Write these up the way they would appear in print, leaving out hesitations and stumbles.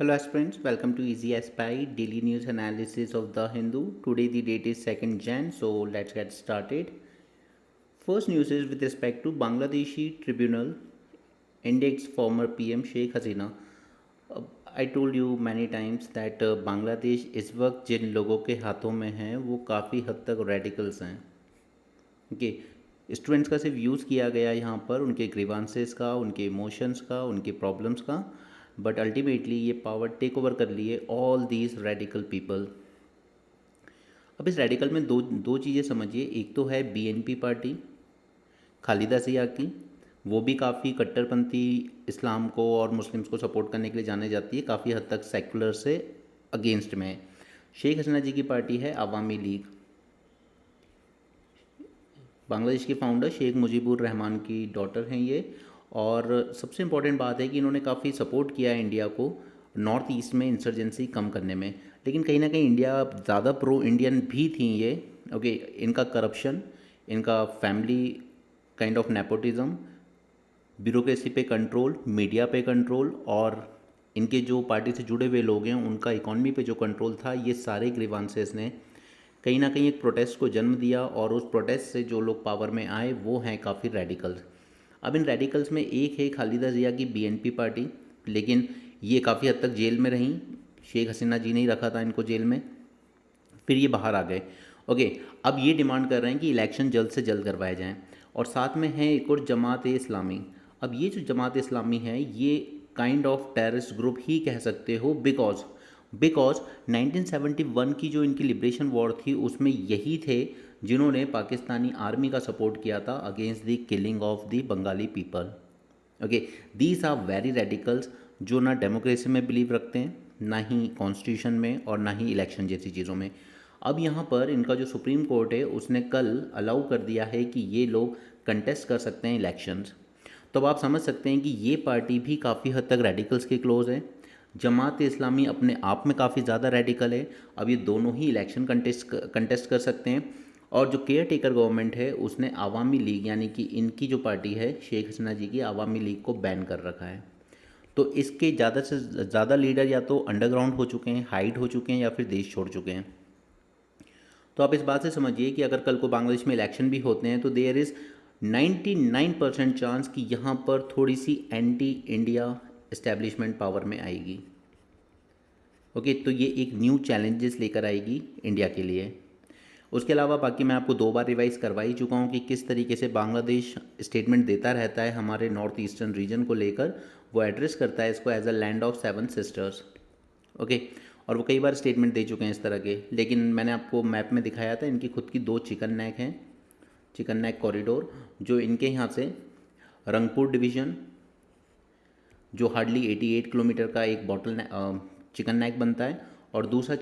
Hello aspirants, welcome to Easy Spy daily news analysis of the Hindu. Today the date is 2nd Jan, so let's get started. First news is with respect to Bangladeshi tribunal indicts former PM Sheikh Hasina. I told you many times that Bangladesh इस वक्त जिन लोगों के हाथों में है वो काफ़ी हद तक रेडिकल्स हैं. ओके, स्टूडेंट्स का सिर्फ यूज़ किया गया यहाँ पर उनके ग्रीवांसेस का, उनके इमोशंस का, उनके प्रॉब्लम्स का, बट अल्टीमेटली ये पावर टेक ओवर कर लिए ऑल दीज रेडिकल पीपल. अब इस रेडिकल में दो दो चीज़ें समझिए. एक तो है बीएनपी पार्टी खालिदा जिया की, वो भी काफ़ी कट्टरपंथी इस्लाम को और मुस्लिम्स को सपोर्ट करने के लिए जाने जाती है, काफ़ी हद तक सेकुलर से अगेंस्ट में है. शेख हसीना जी की पार्टी है अवामी लीग. बांग्लादेश के फाउंडर शेख मुजीबुर रहमान की डॉटर हैं ये. और सबसे इम्पॉर्टेंट बात है कि इन्होंने काफ़ी सपोर्ट किया है इंडिया को नॉर्थ ईस्ट में इंसर्जेंसी कम करने में. लेकिन कहीं ना कहीं इंडिया ज़्यादा प्रो इंडियन भी थी ये. ओके, इनका करप्शन, इनका family kind of nepotism, bureaucracy पे कंट्रोल, मीडिया पे कंट्रोल, और इनके जो पार्टी से जुड़े हुए लोग हैं उनका इकॉनमी पे जो कंट्रोल था, ये सारे ग्रीवांसेस ने कहीं ना कहीं एक प्रोटेस्ट को जन्म दिया. और उस प्रोटेस्ट से जो लोग पावर में आए वो हैं काफ़ी रेडिकल्स. अब इन रेडिकल्स में एक है खालिदा जिया की बीएनपी पार्टी, लेकिन ये काफ़ी हद तक जेल में रहीं. शेख हसीना जी ने ही रखा था इनको जेल में, फिर ये बाहर आ गए. ओके, अब ये डिमांड कर रहे हैं कि इलेक्शन जल्द से जल्द करवाए जाएं. और साथ में है एक और जमात इस्लामी. अब ये जो जमात इस्लामी है ये काइंड ऑफ टेररिस्ट ग्रुप ही कह सकते हो, बिकॉज 1971 की जो इनकी लिबरेशन वॉर थी उसमें यही थे जिन्होंने पाकिस्तानी आर्मी का सपोर्ट किया था against the killing of the Bengali people. Okay, these are very radicals जो ना डेमोक्रेसी में बिलीव रखते हैं, ना ही कॉन्स्टिट्यूशन में, और ना ही इलेक्शन जैसी चीज़ों में. अब यहाँ पर इनका जो सुप्रीम कोर्ट है उसने कल अलाउ कर दिया है कि ये लोग कंटेस्ट कर सकते हैं इलेक्शंस. तो अब आप समझ सकते हैं कि ये पार्टी भी काफ़ी हद तक रेडिकल्स के क्लोज है. जमात इस्लामी अपने आप में काफ़ी ज़्यादा रेडिकल है. अब ये दोनों ही इलेक्शन कंटेस्ट कर सकते हैं. और जो केयर टेकर गवर्नमेंट है उसने आवामी लीग यानी कि इनकी जो पार्टी है शेख हसीना जी की आवामी लीग को बैन कर रखा है. तो इसके ज़्यादा से ज़्यादा लीडर या तो अंडरग्राउंड हो चुके हैं, हाइड हो चुके हैं, या फिर देश छोड़ चुके हैं. तो आप इस बात से समझिए कि अगर कल को बांग्लादेश में इलेक्शन भी होते हैं तो देयर इज़ 99% चांस कि यहाँ पर थोड़ी सी एंटी इंडिया इस्टेब्लिशमेंट पावर में आएगी. ओके, तो ये एक न्यू चैलेंजेस लेकर आएगी इंडिया के लिए. उसके अलावा बाकी मैं आपको 2 बार रिवाइज करवा ही चुका हूँ कि किस तरीके से बांग्लादेश स्टेटमेंट देता रहता है हमारे नॉर्थ ईस्टर्न रीजन को लेकर. वो एड्रेस करता है इसको as a land of 7 sisters. Okay, और वो कई बार स्टेटमेंट दे चुके हैं इस तरह के. लेकिन मैंने आपको मैप में दिखाया था इनकी खुद की 2 चिकन नेक हैं, चिकन नेक कॉरिडोर, जो इनके यहाँ से रंगपुर डिवीज़न जो हार्डली 88 किलोमीटर का एक चिकन नेक बनता है, और दूसरा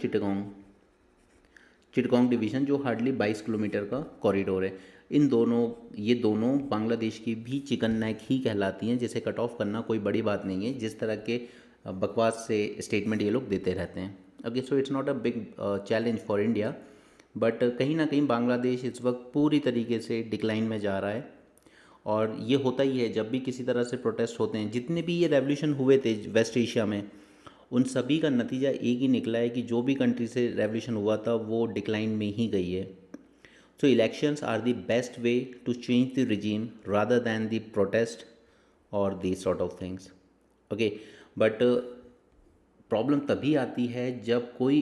चिटगोंग डिवीज़न जो हार्डली 22 किलोमीटर का कॉरिडोर है. ये दोनों बांग्लादेश की भी चिकन नेक ही कहलाती हैं, जिसे कट ऑफ करना कोई बड़ी बात नहीं है, जिस तरह के बकवास से स्टेटमेंट ये लोग देते रहते हैं. Okay, so it's not a big challenge for India, but कहीं ना कहीं बांग्लादेश इस वक्त पूरी तरीके से डिक्लाइन में जा रहा है. और ये होता ही है जब भी किसी तरह से प्रोटेस्ट होते हैं. जितने भी ये रेवोल्यूशन हुए थे वेस्ट एशिया में, उन सभी का नतीजा एक ही निकला है कि जो भी कंट्री से रेवोल्यूशन हुआ था वो डिक्लाइन में ही गई है. So elections are the best way to change the regime rather than the protest और this sort of things. Okay, but problem तभी आती है जब कोई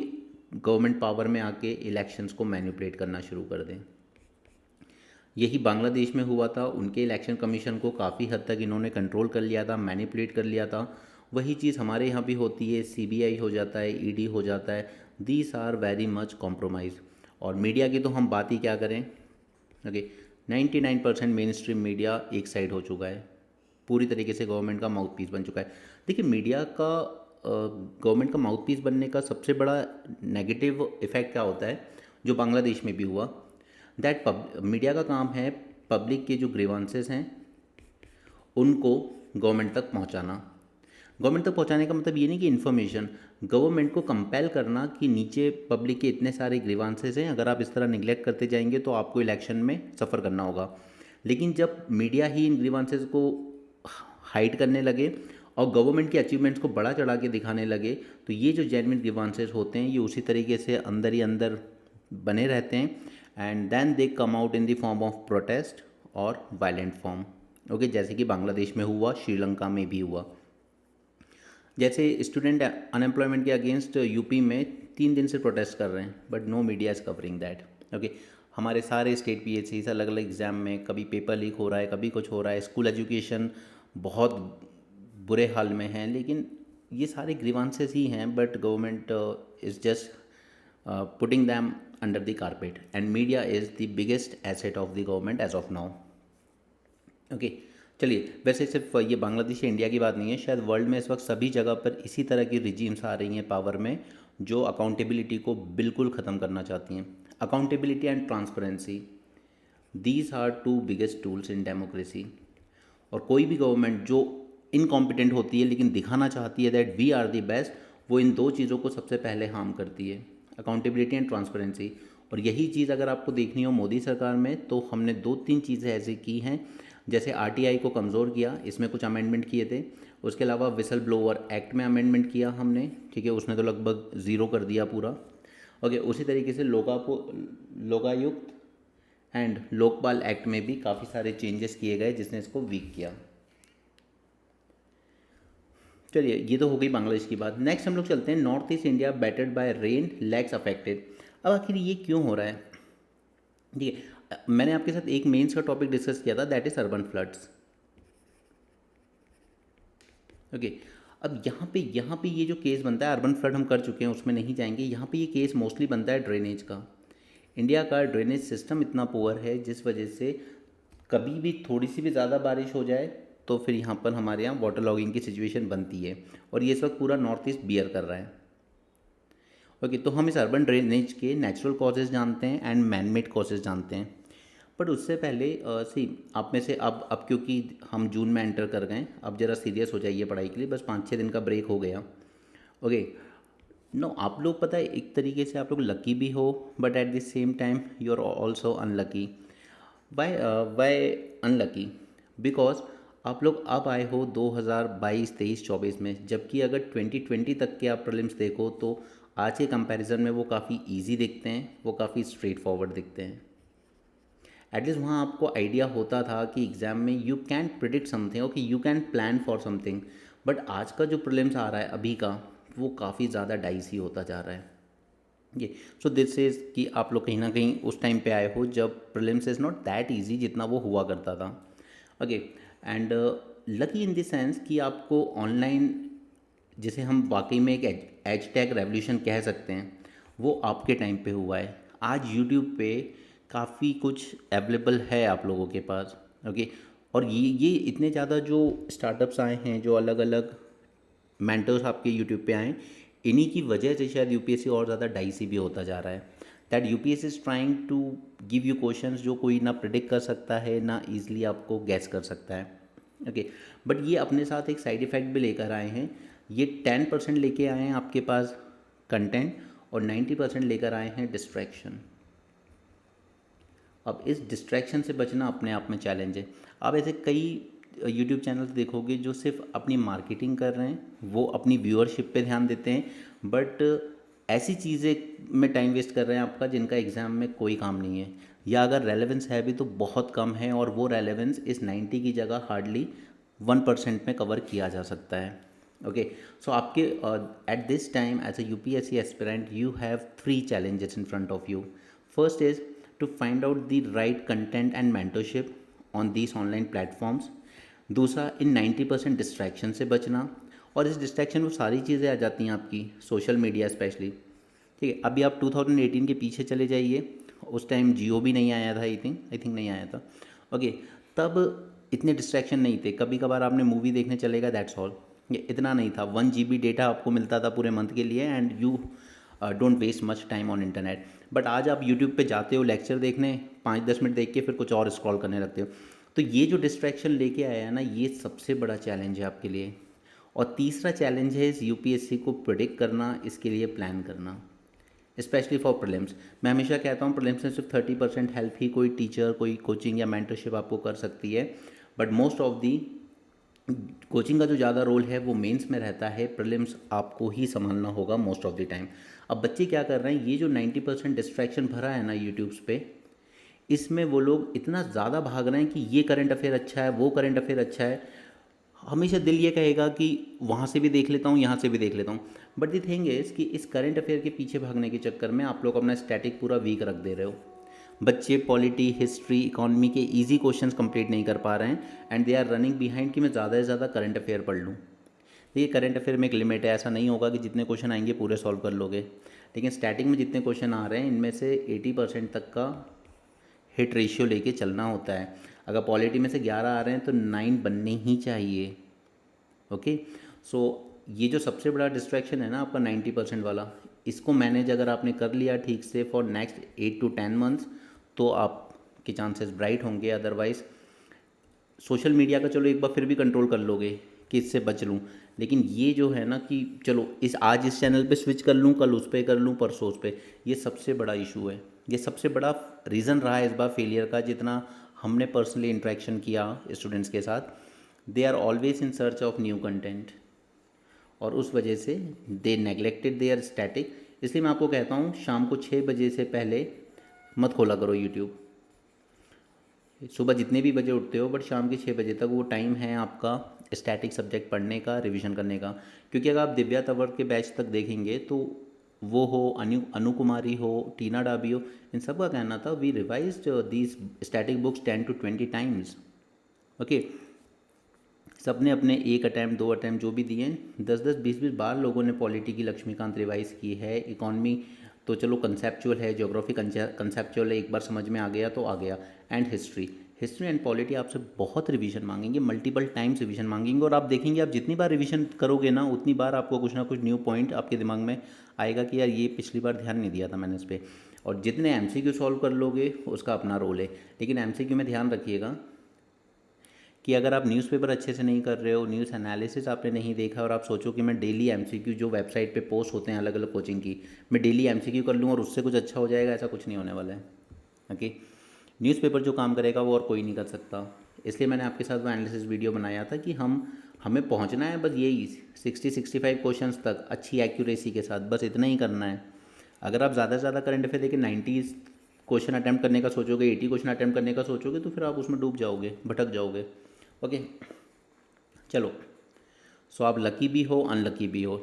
गवर्नमेंट पावर में आके इलेक्शंस को मैनिपुलेट करना शुरू कर दें. यही बांग्लादेश में हुआ था. उनके इलेक्शन कमीशन को काफ़ी हद तक इन्होंने कंट्रोल कर लिया था, मैनिपुलेट कर लिया था. वही चीज़ हमारे यहाँ भी होती है, सीबीआई हो जाता है, ईडी हो जाता है. These are very much compromise. और मीडिया की तो हम बात ही क्या करें. ओके, 99% मेन स्ट्रीम मीडिया एक साइड हो चुका है, पूरी तरीके से गवर्नमेंट का माउथ पीस बन चुका है. देखिए, मीडिया का गवर्नमेंट का माउथ पीस बनने का सबसे बड़ा नेगेटिव इफेक्ट क्या होता है, जो बांग्लादेश में भी हुआ. दैट मीडिया का काम है पब्लिक के जो ग्रीवांसेस हैं उनको गवर्नमेंट तक पहुंचाना. गवर्नमेंट तक पहुंचाने का मतलब ये नहीं कि इन्फॉर्मेशन, गवर्नमेंट को कंपेल करना कि नीचे पब्लिक के इतने सारे ग्रीवांसेस हैं, अगर आप इस तरह निगलेक्ट करते जाएंगे तो आपको इलेक्शन में सफ़र करना होगा. लेकिन जब मीडिया ही इन ग्रीवांसेस को हाइड करने लगे और गवर्नमेंट के अचीवमेंट्स को बड़ा चढ़ा के दिखाने लगे, तो ये जो जेन्युइन ग्रीवांसेस होते हैं ये उसी तरीके से अंदर ही अंदर बने रहते हैं, and then they come out in the form of protest और वायलेंट फॉर्म। ओके, जैसे कि बांग्लादेश में हुआ, श्रीलंका में भी हुआ। जैसे स्टूडेंट अनएम्प्लॉयमेंट के अगेंस्ट यूपी में 3 दिन से प्रोटेस्ट कर रहे हैं, but no media is covering that. Okay, हमारे सारे स्टेट पीएचसी अलग अलग एग्ज़ाम में कभी पेपर लीक हो रहा है, कभी कुछ हो रहा है, स्कूल एजुकेशन बहुत बुरे हाल में है, लेकिन ये सारे ग्रीवांसेस ही हैं, but government is just putting them under the carpet, and media is the biggest asset of the government as of now. Okay, चलिए, वैसे सिर्फ ये बांग्लादेश या इंडिया की बात नहीं है, शायद वर्ल्ड में इस वक्त सभी जगह पर इसी तरह की रिजीम्स आ रही हैं पावर में, जो अकाउंटेबिलिटी को बिल्कुल ख़त्म करना चाहती हैं। Accountability and transparency, these are 2 biggest tools in democracy. और कोई भी गवर्नमेंट जो इनकॉम्पिटेंट होती है लेकिन दिखाना चाहती है that we are the best, वो इन 2 चीज़ों को सबसे पहले हार्म करती है, अकाउंटेबिलिटी एंड ट्रांसपेरेंसी। और यही चीज़ अगर आपको देखनी हो मोदी सरकार में, तो हमने 2-3 चीज़ें ऐसी की हैं, जैसे आरटीआई को कमज़ोर किया, इसमें कुछ अमेंडमेंट किए थे। उसके अलावा विसल ब्लोअर एक्ट में अमेंडमेंट किया हमने, ठीक है, उसने तो लगभग ज़ीरो कर दिया पूरा। ओके, उसी तरीके से लोकायुक्त एंड लोकपाल एक्ट में भी काफ़ी सारे चेंजेस किए गए जिसने इसको वीक किया। चलिए, ये तो हो गई बांग्लादेश की बात। नेक्स्ट हम लोग चलते हैं North East India battered by rain, lakhs affected. अब आखिर ये क्यों हो रहा है? ठीक है, मैंने आपके साथ एक मेंस का टॉपिक डिस्कस किया था, that is urban floods. Okay, अब यहाँ पे ये जो केस बनता है, अर्बन फ्लड हम कर चुके हैं, उसमें नहीं जाएंगे। यहाँ पे ये केस मोस्टली बनता है ड्रेनेज का। इंडिया का ड्रेनेज सिस्टम इतना पुअर है जिस वजह से कभी भी थोड़ी सी भी ज़्यादा बारिश हो जाए तो फिर यहाँ पर हमारे यहाँ वाटर लॉगिंग की सिचुएशन बनती है, और ये इस वक्त पूरा नॉर्थ ईस्ट बियर कर रहा है। ओके, तो हम इस अर्बन ड्रेनेज के नेचुरल कॉजेज़ जानते हैं एंड मैन मेड कॉजेज़ जानते हैं। बट उससे पहले सी आप में से अब क्योंकि हम जून में एंटर कर गए, अब ज़रा सीरियस हो जाइए पढ़ाई के लिए, बस 5-6 दिन का ब्रेक हो गया। ओके, नो, आप लोग पता है एक तरीके से आप लोग लकी भी हो, but at the same time you are also unlucky. Why unlucky? Because आप लोग अब आए हो 2022, 23, 24 में, जबकि अगर 2020 तक के आप प्रीलिम्स देखो तो आज के कंपैरिजन में वो काफ़ी इजी दिखते हैं, वो काफ़ी स्ट्रेट फॉरवर्ड दिखते हैं। एटलीस्ट वहाँ आपको आइडिया होता था कि एग्ज़ाम में you can predict something, okay, you can plan for something. But आज का जो प्रीलिम्स आ रहा है अभी का, वो काफ़ी ज़्यादा डाइसी होता जा रहा है। ये सो दिस इज़ कि आप लोग कहीं ना कहीं उस टाइम पे आए हो जब prelims is not that easy जितना वो हुआ करता था। Okay, and lucky in the sense कि आपको ऑनलाइन, जिसे हम वाकई में एक एज टैग रेवोल्यूशन कह सकते हैं, वो आपके टाइम पे हुआ है। आज यूट्यूब पे काफ़ी कुछ अवेलेबल है आप लोगों के पास। ओके, और ये इतने ज़्यादा जो स्टार्टअप्स आए हैं, जो अलग अलग मेंटर्स आपके यूट्यूब पे आए, इन्हीं की वजह से शायद यूपीएससी और ज़्यादा डाइसी भी होता जा रहा है। That UPSC is trying to give you questions जो कोई ना प्रिडिक्ट कर सकता है, ना ईजिली आपको गैस कर सकता है। ओके, बट ये अपने साथ एक साइड इफ़ेक्ट भी लेकर आए हैं। ये 10% लेके आए हैं आपके पास कंटेंट, और 90% लेकर आए हैं डिस्ट्रैक्शन। अब इस डिस्ट्रैक्शन से बचना अपने आप में चैलेंज है। आप ऐसे कई यूट्यूब चैनल्स देखोगे जो सिर्फ अपनी मार्केटिंग कर रहे हैं, वो अपनी व्यूअरशिप पे ध्यान देते हैं, बट ऐसी चीज़ें में टाइम वेस्ट कर रहे हैं आपका जिनका एग्ज़ाम में कोई काम नहीं है, या अगर रेलेवेंस है भी तो बहुत कम है, और वो रेलेवेंस इस 90 की जगह हार्डली 1% में कवर किया जा सकता है। ओके, सो आपके at this time as a UPSC aspirant you have 3 challenges in front of you. First is to find out the right content and mentorship on these online platforms. दूसरा, इन 90% distraction से बचना, और इस distraction में सारी चीज़ें आ जाती हैं आपकी, सोशल मीडिया स्पेशली। ठीक है, अभी आप 2018 के पीछे चले जाइए, उस टाइम जियो भी नहीं आया था, आई थिंक नहीं आया था। ओके, तब इतने डिस्ट्रैक्शन नहीं थे, कभी कभार आपने मूवी देखने चलेगा, दैट्स ऑल, ये इतना नहीं था। 1 GB डेटा आपको मिलता था पूरे मंथ के लिए, and you don't waste much time on internet. But आज आप यूट्यूब पे जाते हो लेक्चर देखने, 5-10 मिनट देख के फिर कुछ और स्क्रॉल करने लगते हो। तो ये जो डिस्ट्रैक्शन लेके आया है ना, ये सबसे बड़ा चैलेंज है आपके लिए। और तीसरा चैलेंज है इस यूपीएससी को प्रिडिक्ट करना, इसके लिए प्लान करना, स्पेशली फॉर प्रीलिम्स। मैं हमेशा कहता हूँ प्रीलिम्स में सिर्फ 30% हेल्प ही कोई टीचर, कोई कोचिंग या मेंटरशिप आपको कर सकती है, but most of the coaching का जो ज़्यादा रोल है वो मेंस में रहता है, प्रीलिम्स आपको ही संभालना होगा मोस्ट ऑफ द टाइम। अब बच्चे क्या कर रहे हैं, ये जो 90% डिस्ट्रैक्शन भरा है ना यूट्यूब्स पे, इसमें वो लोग इतना ज़्यादा भाग रहे हैं कि ये करंट अफेयर अच्छा है, वो करंट अफेयर अच्छा है। हमेशा दिल ये कहेगा कि वहाँ से भी देख लेता हूँ, यहाँ से भी देख लेता हूँ, बट द थिंग इज़ कि इस करंट अफेयर के पीछे भागने के चक्कर में आप लोग अपना स्टैटिक पूरा वीक रख दे रहे हो। बच्चे पॉलिटी, हिस्ट्री, इकोनॉमी के इजी क्वेश्चंस कंप्लीट नहीं कर पा रहे हैं and they are running behind कि मैं ज़्यादा से ज़्यादा करंट अफेयर पढ़ लूँ। देखिए करंट अफेयर में एक लिमिट है, ऐसा नहीं होगा कि जितने क्वेश्चन आएंगे पूरे सॉल्व कर लोगे, लेकिन स्टैटिक में जितने क्वेश्चन आ रहे हैं इनमें से 80% तक का हिट रेशियो लेके चलना होता है। अगर पॉलिटी में से 11 आ रहे हैं तो 9 बनने ही चाहिए। ओके, सो ये जो सबसे बड़ा डिस्ट्रैक्शन है ना आपका 90% वाला, इसको मैनेज अगर आपने कर लिया ठीक से फॉर नेक्स्ट 8 to 10 मंथ्स तो आपके चांसेस ब्राइट होंगे। अदरवाइज़ सोशल मीडिया का चलो एक बार फिर भी कंट्रोल कर लोगे कि इससे बच लूँ, लेकिन ये जो है ना कि चलो आज इस चैनल पे स्विच कर लूँ, कल उस पर कर लूँ, परसों उस पर, ये सबसे बड़ा इशू है। ये सबसे बड़ा रीज़न रहा है इस बार फेलियर का। जितना हमने पर्सनली इंटरेक्शन किया स्टूडेंट्स के साथ, they are always in search of new content और उस वजह से दे नेगलेक्टेड देयर स्टैटिक। इसलिए मैं आपको कहता हूँ शाम को 6 बजे से पहले मत खोला करो यूट्यूब। सुबह जितने भी बजे उठते हो बट शाम के 6 बजे तक वो टाइम है आपका स्टैटिक सब्जेक्ट पढ़ने का, रिवीजन करने का। क्योंकि अगर आप दिव्या तंवर के बैच तक देखेंगे तो वो हो, अनु कुमारी हो, टीना डाबी हो, इन सब का कहना था we revised these static books 10 to 20 times. Okay, सब ने अपने 1 अटैम्प्ट 2 अटैम्प्ट जो भी दिए, 10-10 20-20 बार लोगों ने पॉलिटी की लक्ष्मीकांत रिवाइज की है। इकॉनमी तो चलो कंसेप्चुअल है, ज्योग्राफी कंसेप्चुअल है, एक बार समझ में आ गया तो आ गया। एंड हिस्ट्री एंड पॉलिटी आपसे बहुत रिवीजन मांगेंगे, मल्टीपल टाइम्स रिवीजन मांगेंगे। और आप देखेंगे आप जितनी बार रिवीजन करोगे ना उतनी बार आपको कुछ ना कुछ न्यू पॉइंट आपके दिमाग में आएगा कि यार ये पिछली बार ध्यान नहीं दिया था मैंने इस पर। और जितने एमसीक्यू सॉल्व कर लोगे उसका अपना रोल है, लेकिन एमसीक्यू में ध्यान रखिएगा कि अगर आप न्यूज़पेपर अच्छे से नहीं कर रहे हो, न्यूज़ एनालिसिस आपने नहीं देखा और आप सोचो कि मैं डेली एमसीक्यू जो वेबसाइट पे पोस्ट होते हैं अलग अलग कोचिंग की, मैं डेली एमसीक्यू कर लूँ और उससे कुछ अच्छा हो जाएगा, ऐसा कुछ नहीं होने वाला है। ओके, न्यूज़पेपर जो काम करेगा वो और कोई नहीं कर सकता। इसलिए मैंने आपके साथ वो एनालिसिस वीडियो बनाया था कि हमें पहुँचना है बस यही 60-65 क्वेश्चन तक अच्छी एक्यूरेसी के साथ, बस इतना ही करना है। अगर आप ज़्यादा से ज़्यादा करंट अफेयर देके 90 क्वेश्चन अटैम्प्ट करने का सोचोगे, 80 क्वेश्चन अटैम्प्ट करने का सोचोगे तो फिर आप उसमें डूब जाओगे, भटक जाओगे। ओके, चलो, सो आप लकी भी हो अनलकी भी हो,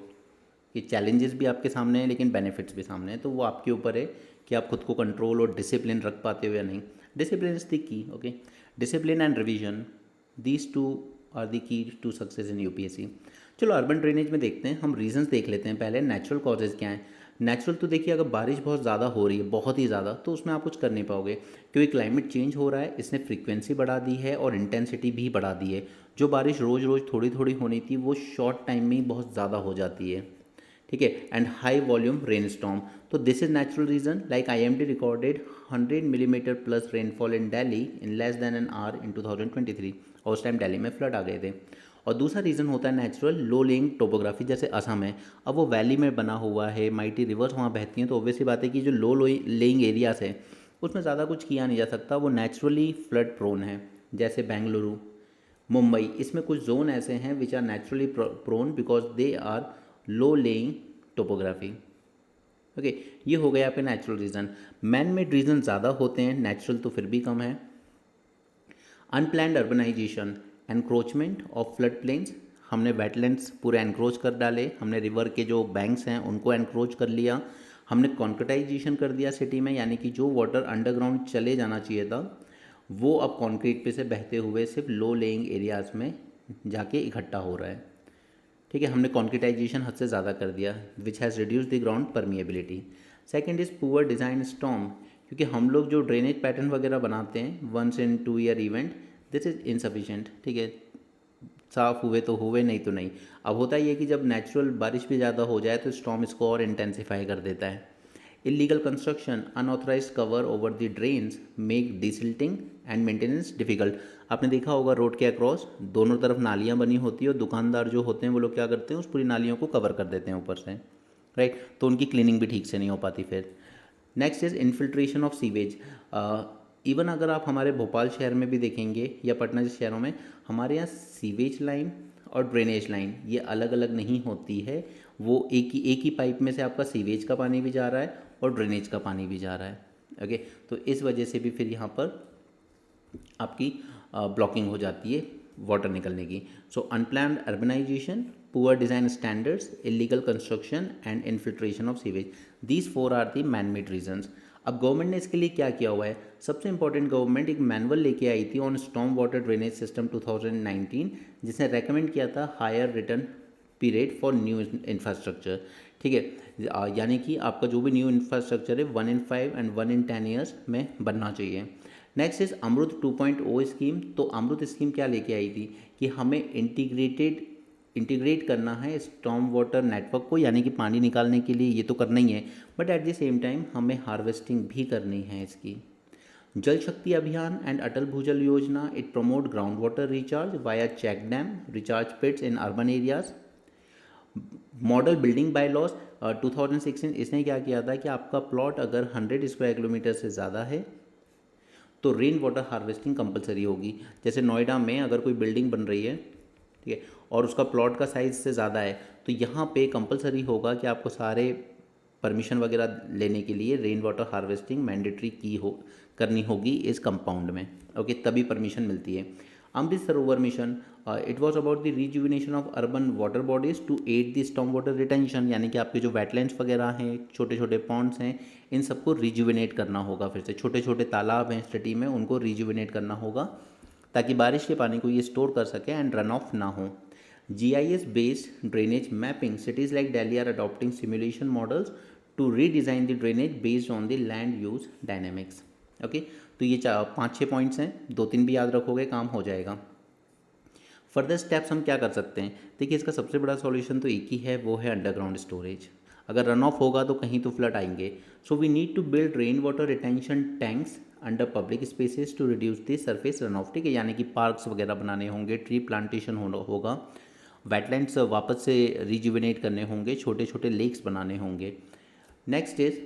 ये चैलेंजेस भी आपके सामने हैं लेकिन बेनिफिट्स भी सामने हैं, तो वो आपके ऊपर है कि आप खुद को कंट्रोल और डिसिप्लिन रख पाते हो या नहीं। Discipline is the key. Okay, discipline and revision, these two are the key to success in UPSC. चलो अर्बन ड्रेनेज में देखते हैं, हम रीजंस देख लेते हैं पहले। नेचुरल कॉजेज़ क्या हैं? नेचुरल तो देखिए अगर बारिश बहुत ज़्यादा हो रही है, बहुत ही ज़्यादा, तो उसमें आप कुछ कर नहीं पाओगे क्योंकि क्लाइमेट चेंज हो रहा है, इसने फ्रीक्वेंसी बढ़ा दी है और इंटेंसिटी भी बढ़ा दी है। जो बारिश रोज़ रोज़ थोड़ी थोड़ी होनी थी वो शॉर्ट टाइम में ही बहुत ज़्यादा हो जाती है। ठीक है, and high volume rain storm, तो this is natural reason. Like IMD recorded 100 millimetre plus rainfall in Delhi in less than an hour इन 2023, और उस टाइम दिल्ली में फ्लड आ गए थे। और दूसरा रीज़न होता है नेचुरल लो लेइंग टोपोग्राफी, जैसे असम है, अब वो वैली में बना हुआ है, माइटी रिवर्स वहाँ बहती हैं, तो ऑब्वियसली बात है कि जो लो लेइंग एरियाज है उसमें ज़्यादा कुछ किया नहीं जा सकता, वो नेचुरली फ्लड प्रोन है। जैसे बेंगलुरु, मुंबई, इसमें कुछ जोन ऐसे हैं which are naturally prone because they are low lying topography. Okay, ये हो गया आपके natural reason. Man made reason ज़्यादा होते हैं, नेचुरल तो फिर भी कम है। Unplanned urbanisation, encroachment of flood plains, हमने वेटलैंड्स पूरे एनक्रोच कर डाले, हमने रिवर के जो बैंक्स हैं उनको एनक्रोच कर लिया, हमने कॉन्क्रीटाइजेशन कर दिया सिटी में, यानी कि जो वाटर अंडरग्राउंड चले जाना चाहिए था वो अब कॉन्क्रीट पे से बहते हुए सिर्फ लो लेइंग एरियाज़ में जाके इकट्ठा हो रहा है। ठीक है, हमने कॉन्क्रीटाइजेशन हद से ज़्यादा कर दिया which has reduce the ground permeability. Second is poor design storm, क्योंकि हम लोग जो ड्रेनेज पैटर्न वगैरह बनाते हैं 1 in 2 year event, this is insufficient. ठीक है, साफ़ हुए तो हुए, नहीं तो नहीं। अब होता ही है कि जब नेचुरल बारिश भी ज़्यादा हो जाए तो स्टॉर्म इसको और इंटेंसीफाई कर देता है। Illegal construction, unauthorise cover over the drains make desilting and maintenance difficult. आपने देखा होगा रोड के अक्रॉस दोनों तरफ नालियाँ बनी होती है और दुकानदार जो होते हैं वो लोग क्या करते हैं, उस पूरी नालियों को कवर कर देते हैं ऊपर से, राइट, तो उनकी क्लीनिंग भी ठीक से नहीं हो पाती फिर। Next is infiltration of sewage. Even अगर आप हमारे भोपाल शहर में भी देखेंगे या पटना जैसे शहरों में, हमारे यहाँ सीवेज लाइन और ड्रेनेज लाइन ये अलग अलग नहीं होती है, वो एक ही पाइप में से आपका सीवेज का पानी भी जा रहा है और ड्रेनेज का पानी भी जा रहा है। ओके, तो इस वजह से भी फिर यहाँ पर आपकी ब्लॉकिंग हो जाती है वाटर निकलने की। So unplanned urbanisation, poor design standards, illegal construction and infiltration of sewage, these four are the man made reasons. अब गवर्नमेंट ने इसके लिए क्या किया हुआ है? सबसे इंपॉर्टेंट, गवर्नमेंट एक मैनुअल लेके आई थी on storm water drainage system 2019, जिसने रेकमेंड किया था higher return period for new infrastructure. ठीक है, यानी कि आपका जो भी न्यू इंफ्रास्ट्रक्चर है 1 in 5 एंड 1 in 10 ईयर्स में बनना चाहिए। Next is Amrut 2.0 scheme. तो अमृत स्कीम क्या लेके आई थी कि हमें इंटीग्रेट करना है स्टॉर्म वाटर नेटवर्क को, यानी कि पानी निकालने के लिए ये तो करना ही है, but at the same time हमें हार्वेस्टिंग भी करनी है इसकी। जल शक्ति अभियान and Atal Bhujal Yojana, it promote ground water recharge via check dam recharge pits in urban areas. Model building bye laws 2016, इसने क्या किया था कि आपका प्लॉट अगर 100 स्क्वायर किलोमीटर से ज़्यादा है तो रेन वाटर हार्वेस्टिंग कंपलसरी होगी। जैसे नोएडा में अगर कोई बिल्डिंग बन रही है, ठीक है, और उसका प्लॉट का साइज़ से ज़्यादा है, तो यहाँ पे कंपलसरी होगा कि आपको सारे परमिशन वगैरह लेने के लिए रेन वाटर हार्वेस्टिंग मैंडेटरी करनी होगी इस कंपाउंड में। ओके, तभी परमिशन मिलती है। Amrit Sarovar mission, it was about the rejuvenation of urban water bodies to aid the storm water retention, यानी कि आपके जो वेटलैंड्स वगैरह हैं, छोटे छोटे पॉन्ड्स हैं, इन सबको रिजुविनेट करना होगा। फिर से छोटे छोटे तालाब हैं सिटी में, उनको रिजुविनेट करना होगा ताकि बारिश के पानी को ये स्टोर कर सके एंड रन ऑफ ना हो। GIS based drainage mapping, cities like Delhi are adopting simulation models to redesign the drainage based on the land use dynamics. Okay, तो ये 5-6 पॉइंट्स हैं, 2-3 भी याद रखोगे काम हो जाएगा। फर्दर स्टेप्स हम क्या कर सकते हैं? देखिए, इसका सबसे बड़ा सॉल्यूशन तो एक ही है, वो है अंडरग्राउंड स्टोरेज। अगर रन ऑफ होगा तो कहीं तो फ्लड आएंगे। So we need to build rain water retention tanks under public spaces to reduce the surface run off. ठीक है, यानी कि पार्क्स वगैरह बनाने होंगे, ट्री प्लांटेशन होगा, वेटलैंड्स वापस से रिजुविनेट करने होंगे, छोटे छोटे लेक्स बनाने होंगे। Next is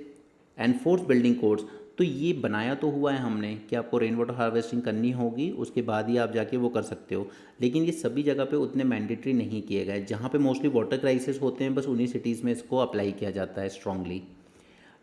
enforce building codes. तो ये बनाया तो हुआ है हमने कि आपको रेन वाटर हार्वेस्टिंग करनी होगी, उसके बाद ही आप जाके वो कर सकते हो, लेकिन ये सभी जगह पे उतने मैंडेटरी नहीं किए गए। जहाँ पे मोस्टली वाटर क्राइसिस होते हैं, बस उन्हीं सिटीज़ में इसको अप्लाई किया जाता है स्ट्रांगली।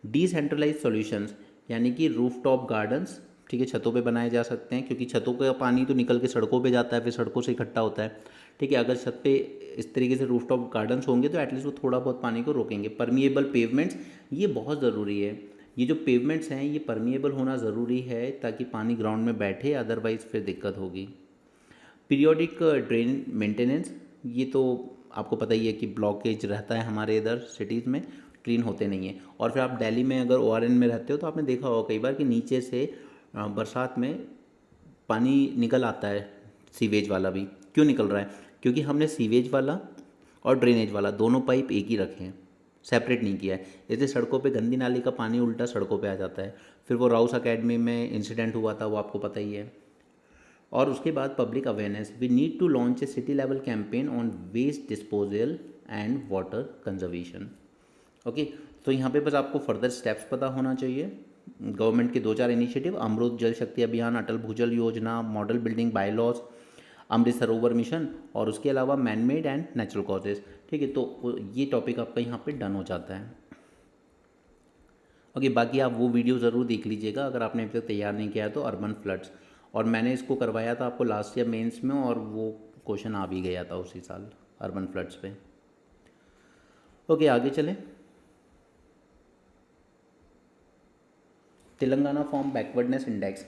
डिसेंट्रलाइज सॉल्यूशंस, यानी कि रूफ टॉप गार्डन्स, ठीक है, छतों पे बनाए जा सकते हैं, क्योंकि छतों का पानी तो निकल के सड़कों पे जाता है, फिर सड़कों से इकट्ठा होता है। ठीक है, अगर छत पे इस तरीके से रूफ टॉप गार्डन्स होंगे तो एटलीस्ट वो थोड़ा बहुत पानी को रोकेंगे। परमिएबल पेवमेंट्स, ये बहुत ज़रूरी है। ये जो पेवमेंट्स हैं ये परमिएबल होना ज़रूरी है ताकि पानी ग्राउंड में बैठे, अदरवाइज़ फिर दिक्कत होगी। पीरियोडिक ड्रेन मेंटेनेंस, ये तो आपको पता ही है कि ब्लॉकेज रहता है हमारे इधर सिटीज़ में, क्लीन होते नहीं हैं। और फिर आप दिल्ली में अगर ORN में रहते हो तो आपने देखा होगा कई बार कि नीचे से बरसात में पानी निकल आता है, सीवेज वाला भी। क्यों निकल रहा है? क्योंकि हमने सीवेज वाला और ड्रेनेज वाला दोनों पाइप एक ही रखे हैं, सेपरेट नहीं किया है। जैसे सड़कों पे गंदी नाली का पानी उल्टा सड़कों पे आ जाता है। फिर वो राउस अकेडमी में इंसिडेंट हुआ था, वो आपको पता ही है। और उसके बाद public awareness, we need to launch a city level campaign on waste disposal and water conservation. Okay, तो यहाँ पे बस आपको फर्दर स्टेप्स पता होना चाहिए। गवर्नमेंट के 2-4 इनिशिएटिव, अमृत जल शक्ति अभियान, अटल भूजल योजना, मॉडल बिल्डिंग बायलॉज, अमृत सरोवर मिशन, और उसके अलावा man made and natural causes. ठीक है, तो ये टॉपिक आपका यहाँ पे डन हो जाता है। ओके, बाकी आप वो वीडियो ज़रूर देख लीजिएगा अगर आपने अभी तक तैयार नहीं किया है तो, अर्बन फ्लड्स। और मैंने इसको करवाया था आपको लास्ट ईयर मेंस में, और वो क्वेश्चन आ भी गया था उसी साल अर्बन फ्लड्स पे। ओके, आगे चलें। Telangana form backwardness index.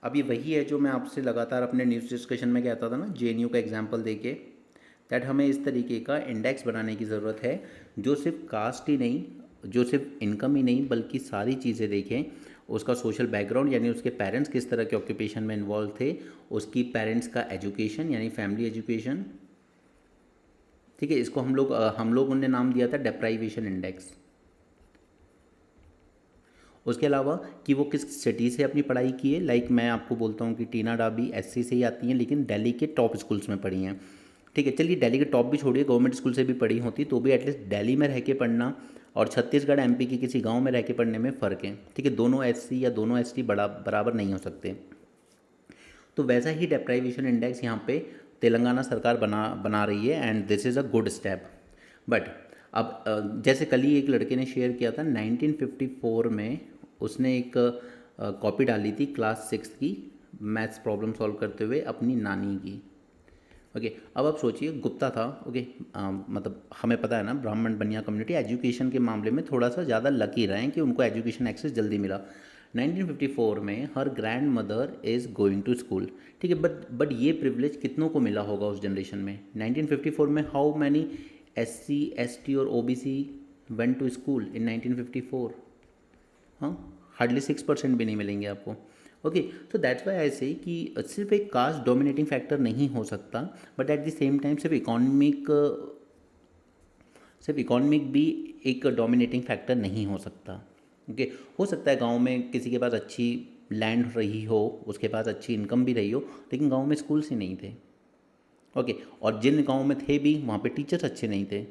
अब ये वही है जो मैं आपसे लगातार अपने न्यूज़ डिस्कशन में कहता था ना, JNU का एग्जाम्पल देके, दैट हमें इस तरीके का इंडेक्स बनाने की ज़रूरत है जो सिर्फ कास्ट ही नहीं, जो सिर्फ इनकम ही नहीं, बल्कि सारी चीज़ें देखें। उसका सोशल बैकग्राउंड, यानी उसके पेरेंट्स किस तरह के ऑक्यूपेशन में इन्वॉल्व थे, उसकी पेरेंट्स का एजुकेशन यानी फैमिली एजुकेशन। ठीक है, इसको हम लोग उन्हें नाम दिया था डेप्राइवेशन इंडेक्स। उसके अलावा कि वो किस सिटी से अपनी पढ़ाई की है, लाइक मैं आपको बोलता हूँ कि टीना डाबी SC से ही आती हैं, लेकिन दिल्ली के टॉप स्कूल्स में पढ़ी हैं। ठीक है, चलिए दिल्ली के टॉप भी छोड़िए, गवर्नमेंट स्कूल से भी पढ़ी होती तो भी एटलीस्ट दिल्ली में रह के पढ़ना और छत्तीसगढ़ MP के किसी गांव में रह के पढ़ने में फ़र्क है। ठीक है, दोनों SC या दोनों ST बराबर नहीं हो सकते। तो वैसा ही डेप्राइवेशन इंडेक्स यहाँ पे तेलंगाना सरकार बना रही है and this is a good step. But अब जैसे कल ही एक लड़के ने शेयर किया था 1954 में उसने एक कॉपी डाली थी क्लास 6 की मैथ्स प्रॉब्लम सॉल्व करते हुए अपनी नानी की। ओके, अब आप सोचिए गुप्ता था। ओके, मतलब हमें पता है ना ब्राह्मण बनिया कम्युनिटी एजुकेशन के मामले में थोड़ा सा ज़्यादा लकी रहे हैं कि उनको एजुकेशन एक्सेस जल्दी मिला। 1954 में हर grand mother is going to school, ठीक है, बट ये प्रिविलेज कितनों को मिला होगा उस जनरेशन में? 1954 में हाउ मैनी SC ST और OBC went to school in 1954? हाँ, हार्डली 6% भी नहीं मिलेंगे आपको। ओके, तो दैट्स वाई आई से कि सिर्फ एक कास्ट डोमिनेटिंग फैक्टर नहीं हो सकता, but at the same time सिर्फ इकोनॉमिक भी एक डोमिनेटिंग फैक्टर नहीं हो सकता। ओके, हो सकता है गांव में किसी के पास अच्छी लैंड रही हो, उसके पास अच्छी इनकम भी रही हो, लेकिन गांव में स्कूल्स ही नहीं थे। ओके, और जिन गाँव में थे भी वहाँ पे टीचर्स अच्छे नहीं थे।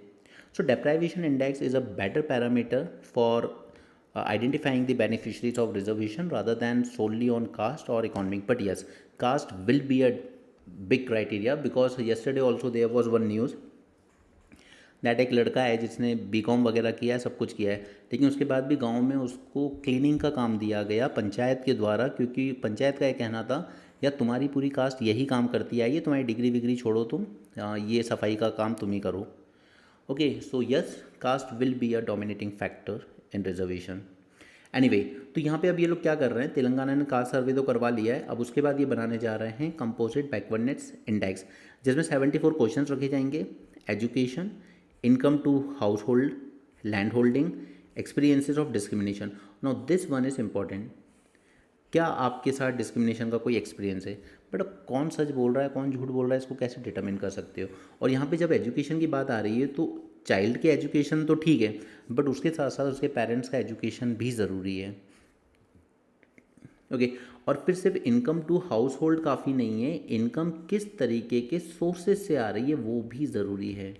सो deprivation index is a better parameter for identifying the beneficiaries of reservation rather than solely on caste or economic. But yes, caste will be a big criteria because yesterday also there was one news that एक लड़का है जिसने BCom वगैरह किया है, सब कुछ किया है, लेकिन उसके बाद भी गांव में उसको क्लीनिंग का काम दिया गया पंचायत के द्वारा, क्योंकि पंचायत का ये कहना था या तुम्हारी पूरी कास्ट यही काम करती आई है, तुम्हारी डिग्री विग्री छोड़ो, तुम ये सफाई का काम तुम ही करो। Okay, so yes, caste will be a dominating factor in reservation. Anyway, तो यहाँ पे अब ये लोग क्या कर रहे हैं, तेलंगाना ने कास्ट सर्वे तो करवा लिया है, अब उसके बाद ये बनाने जा रहे हैं कंपोजिट बैकवर्डनेस इंडेक्स, जिसमें 74 क्वेश्चन रखे जाएंगे। Education, income to household, land holding, experiences of discrimination. Now this one is important, क्या आपके साथ डिस्क्रिमिनेशन का कोई एक्सपीरियंस है? बट अब कौन सच बोल रहा है कौन झूठ बोल रहा है इसको कैसे डिटरमिन कर सकते हो? और यहाँ पे जब एजुकेशन की बात आ रही है तो चाइल्ड के एजुकेशन तो ठीक है, बट उसके साथ साथ उसके पेरेंट्स का एजुकेशन भी ज़रूरी है। ओके, और फिर सिर्फ इनकम टू हाउस होल्ड काफ़ी नहीं है, इनकम किस तरीके के सोर्सेज से आ रही है वो भी ज़रूरी है।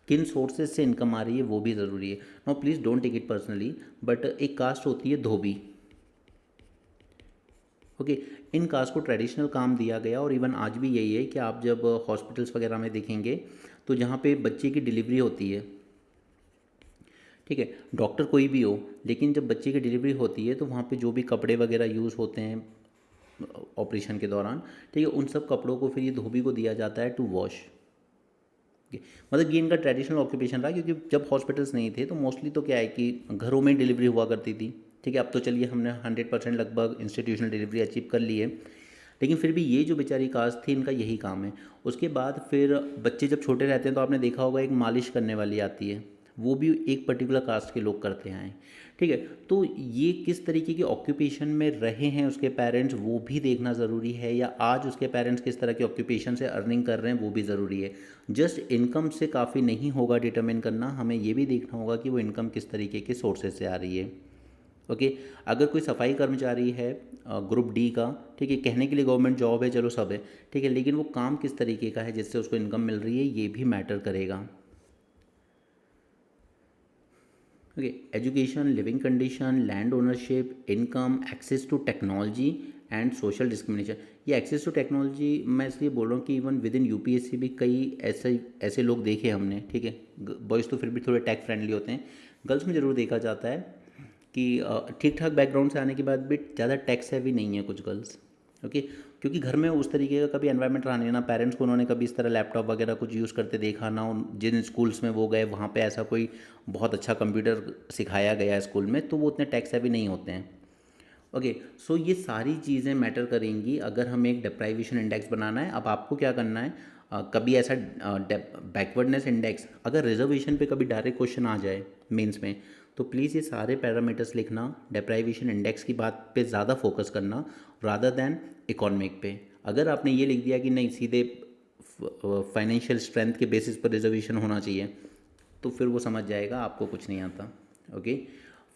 किन सोर्सेज से इनकम आ रही है वो भी ज़रूरी है। Now please don't take it personally, but एक कास्ट होती है धोबी। ओके, इन कास्ट को ट्रेडिशनल काम दिया गया और इवन आज भी यही है कि आप जब हॉस्पिटल्स वगैरह में देखेंगे तो जहाँ पे बच्चे की डिलीवरी होती है, ठीक है, डॉक्टर कोई भी हो, लेकिन जब बच्चे की डिलीवरी होती है तो वहाँ पे जो भी कपड़े वगैरह यूज़ होते हैं ऑपरेशन के दौरान, ठीक है, उन सब कपड़ों को फिर ये धोबी को दिया जाता है टू वॉश। मतलब ये इनका ट्रेडिशनल ऑक्यूपेशन रहा, क्योंकि जब हॉस्पिटल्स नहीं थे तो मोस्टली तो क्या है कि घरों में डिलीवरी हुआ करती थी। ठीक है, अब तो चलिए हमने 100% लगभग इंस्टीट्यूशनल डिलीवरी अचीव कर ली है, लेकिन फिर भी ये जो बेचारी कास्ट थी इनका यही काम है। उसके बाद फिर बच्चे जब छोटे रहते हैं तो आपने देखा होगा एक मालिश करने वाली आती है, वो भी एक पर्टिकुलर कास्ट के लोग करते हैं। ठीक है, तो ये किस तरीके के ऑक्यूपेशन में रहे हैं उसके पेरेंट्स वो भी देखना ज़रूरी है, या आज उसके पेरेंट्स किस तरह के ऑक्यूपेशन से अर्निंग कर रहे हैं वो भी ज़रूरी है। जस्ट इनकम से काफ़ी नहीं होगा डिटरमिन करना, हमें ये भी देखना होगा कि वो इनकम किस तरीके के सोर्सेज से आ रही है। ओके, अगर कोई सफाई कर्मचारी है ग्रुप डी का, ठीक है, कहने के लिए गवर्नमेंट जॉब है, चलो सब है, ठीक है, लेकिन वो काम किस तरीके का है जिससे उसको इनकम मिल रही है ये भी मैटर करेगा। Okay, education, living condition, land ownership, income, access to technology and social discrimination. ये एक्सेस टू टेक्नोलॉजी मैं इसलिए बोल रहा हूँ कि इवन विद इन UPSC भी कई ऐसे ऐसे लोग देखे हमने। ठीक है, बॉयज़ तो फिर भी थोड़े टेक फ्रेंडली होते हैं, गर्ल्स में ज़रूर देखा जाता है कि ठीक ठाक बैकग्राउंड से आने के बाद भी ज़्यादा टेक सेवी नहीं है कुछ गर्ल्स। ओके, क्योंकि घर में उस तरीके का कभी एनवायरनमेंट रहा नहीं ना, पेरेंट्स को उन्होंने कभी इस तरह लैपटॉप वगैरह कुछ यूज़ करते देखा ना, जिन स्कूल्स में वो गए वहाँ पे ऐसा कोई बहुत अच्छा कंप्यूटर सिखाया गया है स्कूल में, तो वो उतने टेक सेवी नहीं होते हैं। ओके, सो ये सारी चीज़ें मैटर करेंगी अगर हमें एक डिप्राइवेशन इंडेक्स बनाना है। अब आपको क्या करना है, कभी ऐसा बैकवर्डनेस इंडेक्स अगर रिजर्वेशन पे कभी डायरेक्ट क्वेश्चन आ जाए मेंस में, तो प्लीज़ ये सारे पैरामीटर्स लिखना, डिप्राइवेशन इंडेक्स की बात पे ज़्यादा फोकस करना रादर दैन इकोनॉमिक पे। अगर आपने ये लिख दिया कि नहीं सीधे फाइनेंशियल स्ट्रेंथ के बेसिस पर रिजर्वेशन होना चाहिए, तो फिर वो समझ जाएगा आपको कुछ नहीं आता। Okay,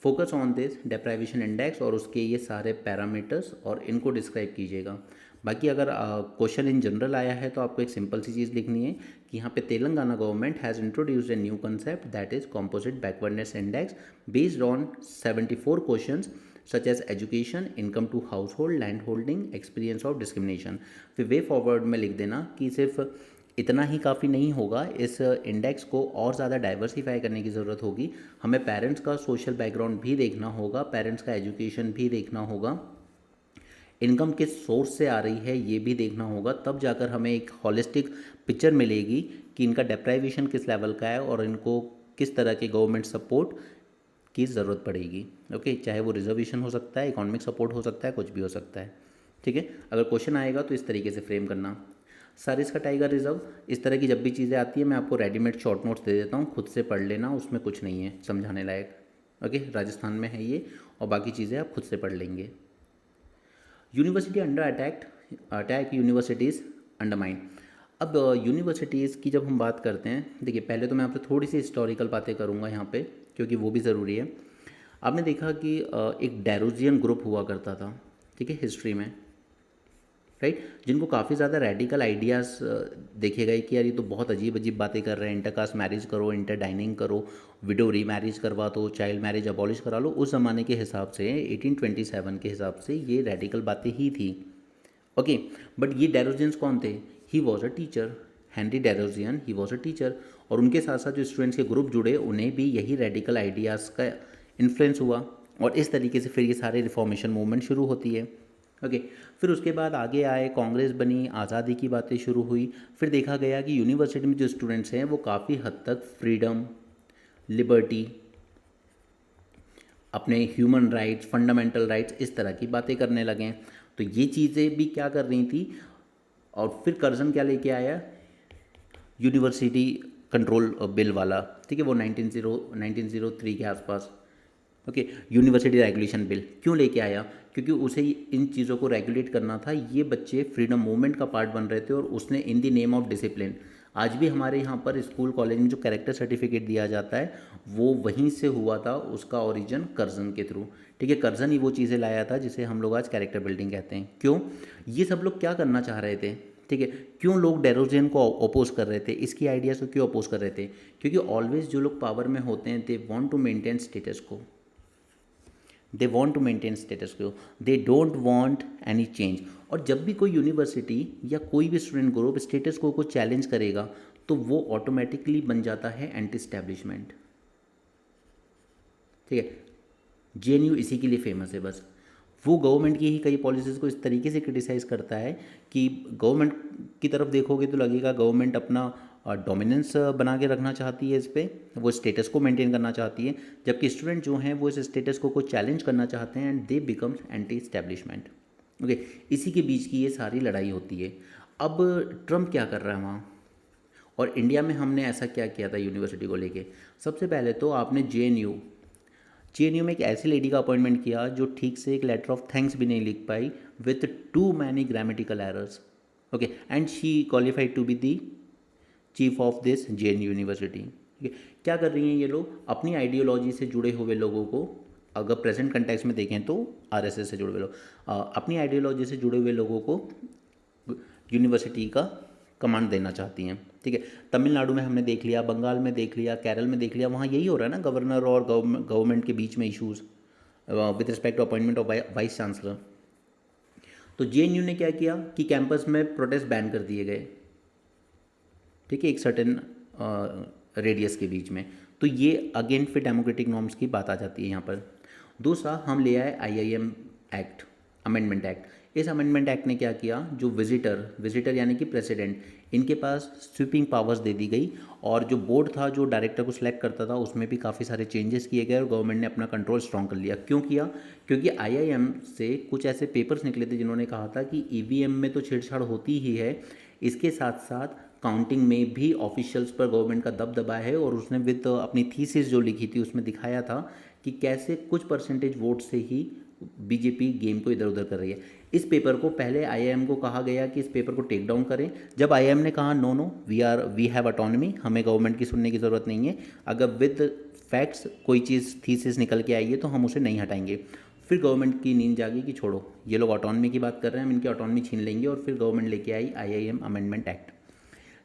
focus on this deprivation index और उसके ये सारे पैरामीटर्स और इनको डिस्क्राइब कीजिएगा। बाकी अगर क्वेश्चन इन जनरल आया है तो आपको एक सिंपल सी चीज़ लिखनी है कि यहाँ पे Telangana government has introduced a new concept that is composite backwardness index based on 74 questions such as education, income to household, land holding, experience of discrimination. फिर वे फॉरवर्ड में लिख देना कि सिर्फ इतना ही काफ़ी नहीं होगा, इस इंडेक्स को और ज़्यादा डाइवर्सिफाई करने की ज़रूरत होगी। हमें पेरेंट्स का सोशल बैकग्राउंड भी देखना होगा, पेरेंट्स का एजुकेशन भी देखना होगा, इनकम किस सोर्स से आ रही है ये भी देखना होगा। तब जाकर हमें एक हॉलिस्टिक पिक्चर मिलेगी कि इनका डेप्राइवेशन किस लेवल का है और इनको किस तरह के गवर्नमेंट सपोर्ट की ज़रूरत पड़ेगी। ओके, चाहे वो रिजर्वेशन हो सकता है, इकोनॉमिक सपोर्ट हो सकता है, कुछ भी हो सकता है। ठीक है, अगर क्वेश्चन आएगा तो इस तरीके से फ्रेम करना। सारिस का टाइगर रिजर्व, इस तरह की जब भी चीज़ें आती है मैं आपको रेडीमेड शॉर्ट नोट्स दे देता हूँ, खुद से पढ़ लेना, उसमें कुछ नहीं है समझाने लायक। ओके, राजस्थान में है ये, और बाकी चीज़ें आप खुद से पढ़ लेंगे। University under attack universities undermine. अब यूनिवर्सिटीज़ की जब हम बात करते हैं, देखिए पहले तो मैं आपसे थोड़ी सी हिस्टोरिकल बातें करूँगा यहाँ पे, क्योंकि वो भी ज़रूरी है। आपने देखा कि एक डेरोजियन ग्रुप हुआ करता था, ठीक है, हिस्ट्री में, राइट, जिनको काफ़ी ज़्यादा रेडिकल आइडियाज़ देखे गए कि यार ये तो बहुत अजीब अजीब बातें कर रहे हैं, इंटरकास्ट मैरिज करो, इंटर डाइनिंग करो, विडो री मैरिज करवा दो, चाइल्ड मैरिज अबॉलिश करा लो। उस ज़माने के हिसाब से 1827 के हिसाब से ये रेडिकल बातें ही थी। ओके, बट ये डेरोजियंस कौन थे? He was a teacher, Henry Derozian, he was a teacher. और उनके साथ साथ जो स्टूडेंट्स के ग्रुप जुड़े, उन्हें भी यही रेडिकल आइडियाज़ का इन्फ्लुएंस हुआ, और इस तरीके से फिर ये सारे रिफॉर्मेशन मूवमेंट शुरू होती है। ओके, फिर उसके बाद आगे आए, कांग्रेस बनी, आज़ादी की बातें शुरू हुई। फिर देखा गया कि यूनिवर्सिटी में जो स्टूडेंट्स हैं वो काफ़ी हद तक फ्रीडम, लिबर्टी, अपने ह्यूमन राइट्स, फंडामेंटल राइट्स, इस तरह की बातें करने लगे। तो ये चीज़ें भी क्या कर रही थी। और फिर कर्जन क्या लेके आया? यूनिवर्सिटी कंट्रोल बिल वाला, ठीक है, वो 1903 के आसपास। ओके, यूनिवर्सिटी रेगुलेशन बिल क्यों लेके आया? क्योंकि उसे इन चीज़ों को रेगुलेट करना था। ये बच्चे फ्रीडम मूवमेंट का पार्ट बन रहे थे, और उसने in the name of discipline, आज भी हमारे यहाँ पर स्कूल कॉलेज में जो कैरेक्टर सर्टिफिकेट दिया जाता है वो वहीं से हुआ था, उसका ओरिजिन कर्जन के थ्रू। ठीक है, कर्जन ही वो चीज़ें लाया था जिसे हम लोग आज कैरेक्टर बिल्डिंग कहते हैं। क्यों? ये सब लोग क्या करना चाह रहे थे? ठीक है, क्यों लोग डेरोजियन को अपोज कर रहे थे, इसकी आइडियाज़ को क्यों अपोज कर रहे थे? क्योंकि ऑलवेज जो लोग पावर में होते हैं, they want to maintain status quo, they want to maintain status quo, they don't want any change. और जब भी कोई यूनिवर्सिटी या कोई भी student group status quo challenge करेगा तो वो ऑटोमेटिकली बन जाता है एंटी स्टैब्लिशमेंट। ठीक है, जेएनयू इसी के लिए फेमस है। बस वो गवर्नमेंट की ही कई पॉलिसीज़ को इस तरीके से क्रिटिसाइज़ करता है कि गवर्नमेंट की तरफ देखोगे तो लगेगा गवर्नमेंट अपना डोमिनेंस बना के रखना चाहती है, इस पर वो स्टेटस को मेंटेन करना चाहती है, जबकि स्टूडेंट जो हैं वो इस स्टेटस को चैलेंज करना चाहते हैं, and they becomes anti establishment. Okay, इसी के बीच की ये सारी लड़ाई होती है। अब ट्रम्प क्या कर रहा है वहाँ, और इंडिया में हमने ऐसा क्या किया था यूनिवर्सिटी को लेके? सबसे पहले तो आपने जेएनयू में एक ऐसी लेडी का अपॉइंटमेंट किया जो ठीक से एक लेटर ऑफ थैंक्स भी नहीं लिख पाई, with too many grammatical errors. Okay, and she qualified to be the chief of this JNU university. ठीक है, क्या कर रही हैं ये लोग? अपनी आइडियोलॉजी से जुड़े हुए लोगों को, अगर प्रेजेंट कंटेक्स्ट में देखें तो आरएसएस से जुड़े हुए लोग, अपनी आइडियोलॉजी से जुड़े हुए लोगों को यूनिवर्सिटी का कमांड देना चाहती हैं। ठीक है, तमिलनाडु में हमने देख लिया, बंगाल में देख लिया, केरल में देख लिया, वहाँ यही हो रहा है ना, गवर्नर और गवर्नमेंट के बीच में issues with respect to appointment of vice chancellor. तो जेएनयू ने क्या किया कि कैंपस में प्रोटेस्ट बैन कर दिए गए, ठीक है, एक सर्टेन रेडियस के बीच में। तो ये अगेन फिर डेमोक्रेटिक नॉर्म्स की बात आ जाती है यहाँ पर। दूसरा, हम ले आए आईआईएम एक्ट, अमेंडमेंट एक्ट। इस अमेंडमेंट एक्ट ने क्या किया? जो विजिटर यानी कि प्रेसिडेंट, इनके पास स्वीपिंग पावर्स दे दी गई, और जो बोर्ड था जो डायरेक्टर को सिलेक्ट करता था उसमें भी काफ़ी सारे चेंजेस किए गए, और गवर्नमेंट ने अपना कंट्रोल स्ट्रॉन्ग कर लिया। क्यों किया? क्योंकि आईआईएम से कुछ ऐसे पेपर्स निकले थे जिन्होंने कहा था कि ईवीएम में तो छेड़छाड़ होती ही है, इसके साथ साथ काउंटिंग में भी ऑफिशियल्स पर गवर्नमेंट का दबदबा है। और उसने विद अपनी थीसिस जो लिखी थी उसमें दिखाया था कि कैसे कुछ परसेंटेज वोट से ही बीजेपी गेम को इधर उधर कर रही है। इस पेपर को पहले आईआईएम को कहा गया कि इस पेपर को टेक डाउन करें। जब आईआईएम ने कहा no no, we have autonomy, हमें गवर्नमेंट की सुनने की ज़रूरत नहीं है, अगर विद फैक्ट्स कोई चीज़ थीसिस निकल के आई है तो हम उसे नहीं हटाएंगे। फिर गवर्नमेंट की नींद जागी कि छोड़ो, ये लोग ऑटोनॉमी की बात कर रहे हैं, हम इनकी ऑटोनॉमी छीन लेंगे। और फिर गवर्नमेंट लेके आई आईआईएम अमेंडमेंट एक्ट।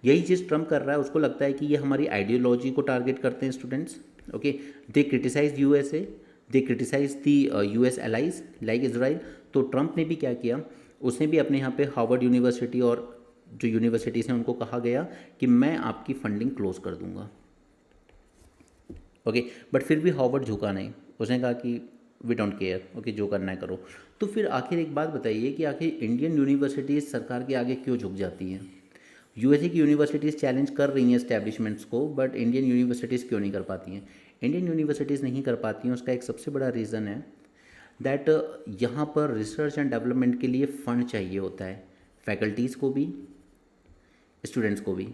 यही चीज़ ट्रम्प कर रहा है, उसको लगता है कि ये हमारी आइडियोलॉजी को टारगेट करते हैं स्टूडेंट्स। ओके, दे क्रिटिसाइज यूएसए, दे क्रिटिसाइज दी US एलाइज लाइक इसराइल। तो ट्रंप ने भी क्या किया, उसने भी अपने यहाँ पे हार्वर्ड यूनिवर्सिटी और जो यूनिवर्सिटीज़ हैं उनको कहा गया कि मैं आपकी फंडिंग क्लोज कर दूंगा। ओके, बट फिर भी हार्वर्ड झुका नहीं, उसने कहा कि वी डोंट केयर, ओके जो करना है करो। तो फिर आखिर एक बात बताइए कि आखिर इंडियन यूनिवर्सिटीज़ सरकार के आगे क्यों झुक जाती हैं? USA की यूनिवर्सिटीज़ चैलेंज कर रही हैं एस्टैब्लिशमेंट्स को, बट इंडियन यूनिवर्सिटीज़ क्यों नहीं कर पाती हैं? इंडियन यूनिवर्सिटीज़ नहीं कर पाती हैं, उसका एक सबसे बड़ा रीज़न है दैट यहाँ पर रिसर्च एंड डेवलपमेंट के लिए फ़ंड चाहिए होता है, फैकल्टीज़ को भी, स्टूडेंट्स को भी।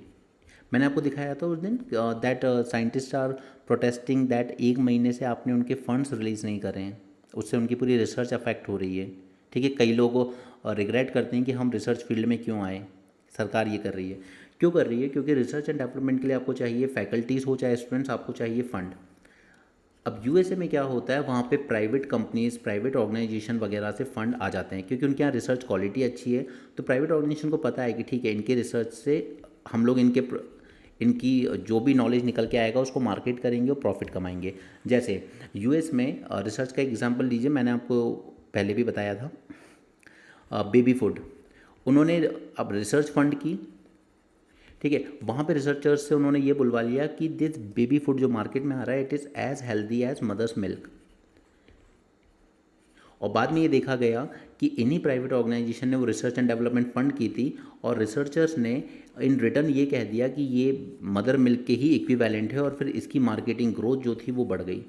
मैंने आपको दिखाया था उस दिन that scientist are protesting that 1 महीने से आपने उनके फंड्स रिलीज़ नहीं करे हैं, उससे उनकी पूरी रिसर्च अफेक्ट हो रही है। ठीक है, कई लोग रिग्रेट करते हैं कि हम रिसर्च फील्ड में क्यों आए, सरकार ये कर रही है। क्यों कर रही है? क्योंकि रिसर्च एंड डेवलपमेंट के लिए आपको चाहिए फैकल्टीज़ हो चाहे स्टूडेंट्स, आपको चाहिए फ़ंड। अब USA में क्या होता है, वहाँ पे प्राइवेट कंपनीज, प्राइवेट ऑर्गेनाइजेशन वगैरह से फंड आ जाते हैं क्योंकि उनके यहाँ रिसर्च क्वालिटी अच्छी है। तो प्राइवेट ऑर्गेनाइजेशन को पता है कि ठीक है, इनके रिसर्च से हम लोग इनकी जो भी नॉलेज निकल के आएगा उसको मार्केट करेंगे और प्रॉफिट कमाएंगे। जैसे US में रिसर्च का एग्जांपल लीजिए, मैंने आपको पहले भी बताया था बेबी फूड, उन्होंने अब रिसर्च फंड की। ठीक है, वहाँ पे रिसर्चर्स से उन्होंने ये बुलवा लिया कि दिस बेबी फूड जो मार्केट में आ रहा है it is as healthy as mother's milk. और बाद में ये देखा गया कि इन्हीं प्राइवेट ऑर्गेनाइजेशन ने वो रिसर्च एंड डेवलपमेंट फंड की थी और रिसर्चर्स ने इन रिटर्न ये कह दिया कि ये मदर मिल्क के ही इक्विवेलेंट है और फिर इसकी मार्केटिंग ग्रोथ जो थी वो बढ़ गई।